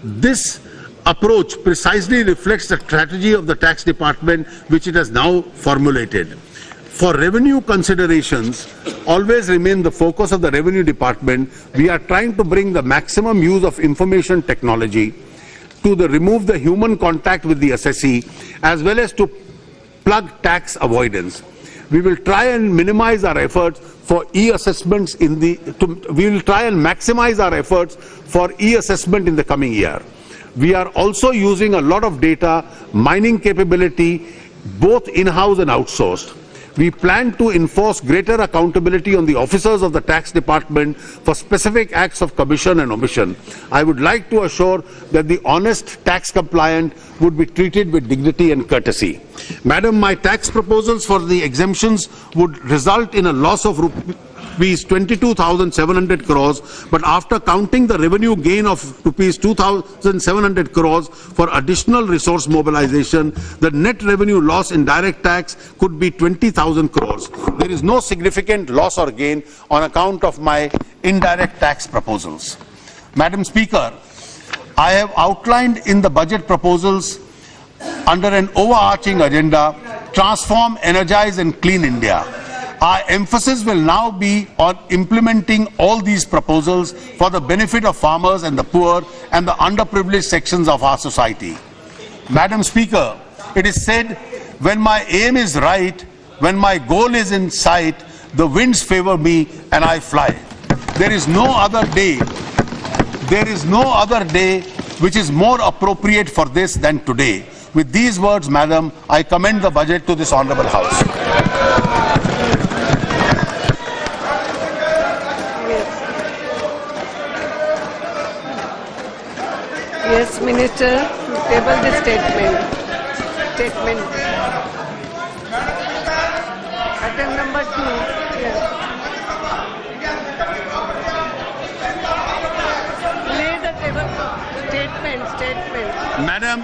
This approach precisely reflects the strategy of the tax department, which it has now formulated. For revenue considerations always remain the focus of the revenue department, we are trying to bring the maximum use of information technology to remove the human contact with the assessee as well as to plug tax avoidance. We will try and minimize our efforts for e-assessments we will try and maximize our efforts for e-assessment in the coming year. We are also using a lot of data mining capability both in-house and outsourced. We plan to enforce greater accountability on the officers of the tax department for specific acts of commission and omission. I would like to assure that the honest tax compliant would be treated with dignity and courtesy. Madam, my tax proposals for the exemptions would result in a loss of rupees 22,700 crores, but after counting the revenue gain of rupees 2,700 crores for additional resource mobilization, the net revenue loss in direct tax could be 20,000 crores. There is no significant loss or gain on account of my indirect tax proposals. Madam Speaker, I have outlined in the budget proposals under an overarching agenda, transform, energize and clean India. Our emphasis will now be on implementing all these proposals for the benefit of farmers and the poor and the underprivileged sections of our society. Madam Speaker, it is said, when my aim is right, when my goal is in sight, the winds favor me and I fly. There is no other day which is more appropriate for this than today. With these words, Madam, I commend the budget to this Honourable House. Yes, Minister, table the statement. Item number 2. Yes. Lay the table. Statement. Madam,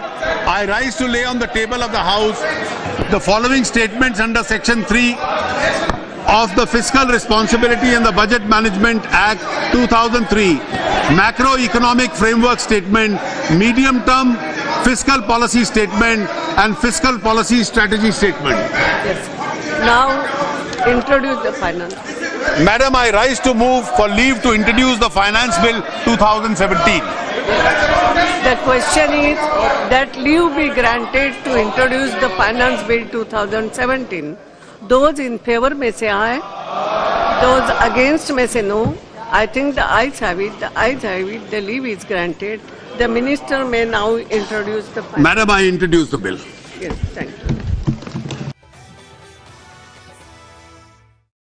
I rise to lay on the table of the House the following statements under Section 3 of the Fiscal Responsibility and the Budget Management Act 2003, Macroeconomic Framework Statement, Medium-Term Fiscal Policy Statement and Fiscal Policy Strategy Statement. Yes. Now, introduce the finance. Madam, I rise to move for leave to introduce the Finance Bill 2017. The question is that leave be granted to introduce the Finance Bill 2017. Those in favor may say aye. Those against may say no. I think the ayes have it. The ayes have it. The leave is granted. The Minister may now introduce the Finance. Madam, I introduce the bill. Yes, thank you.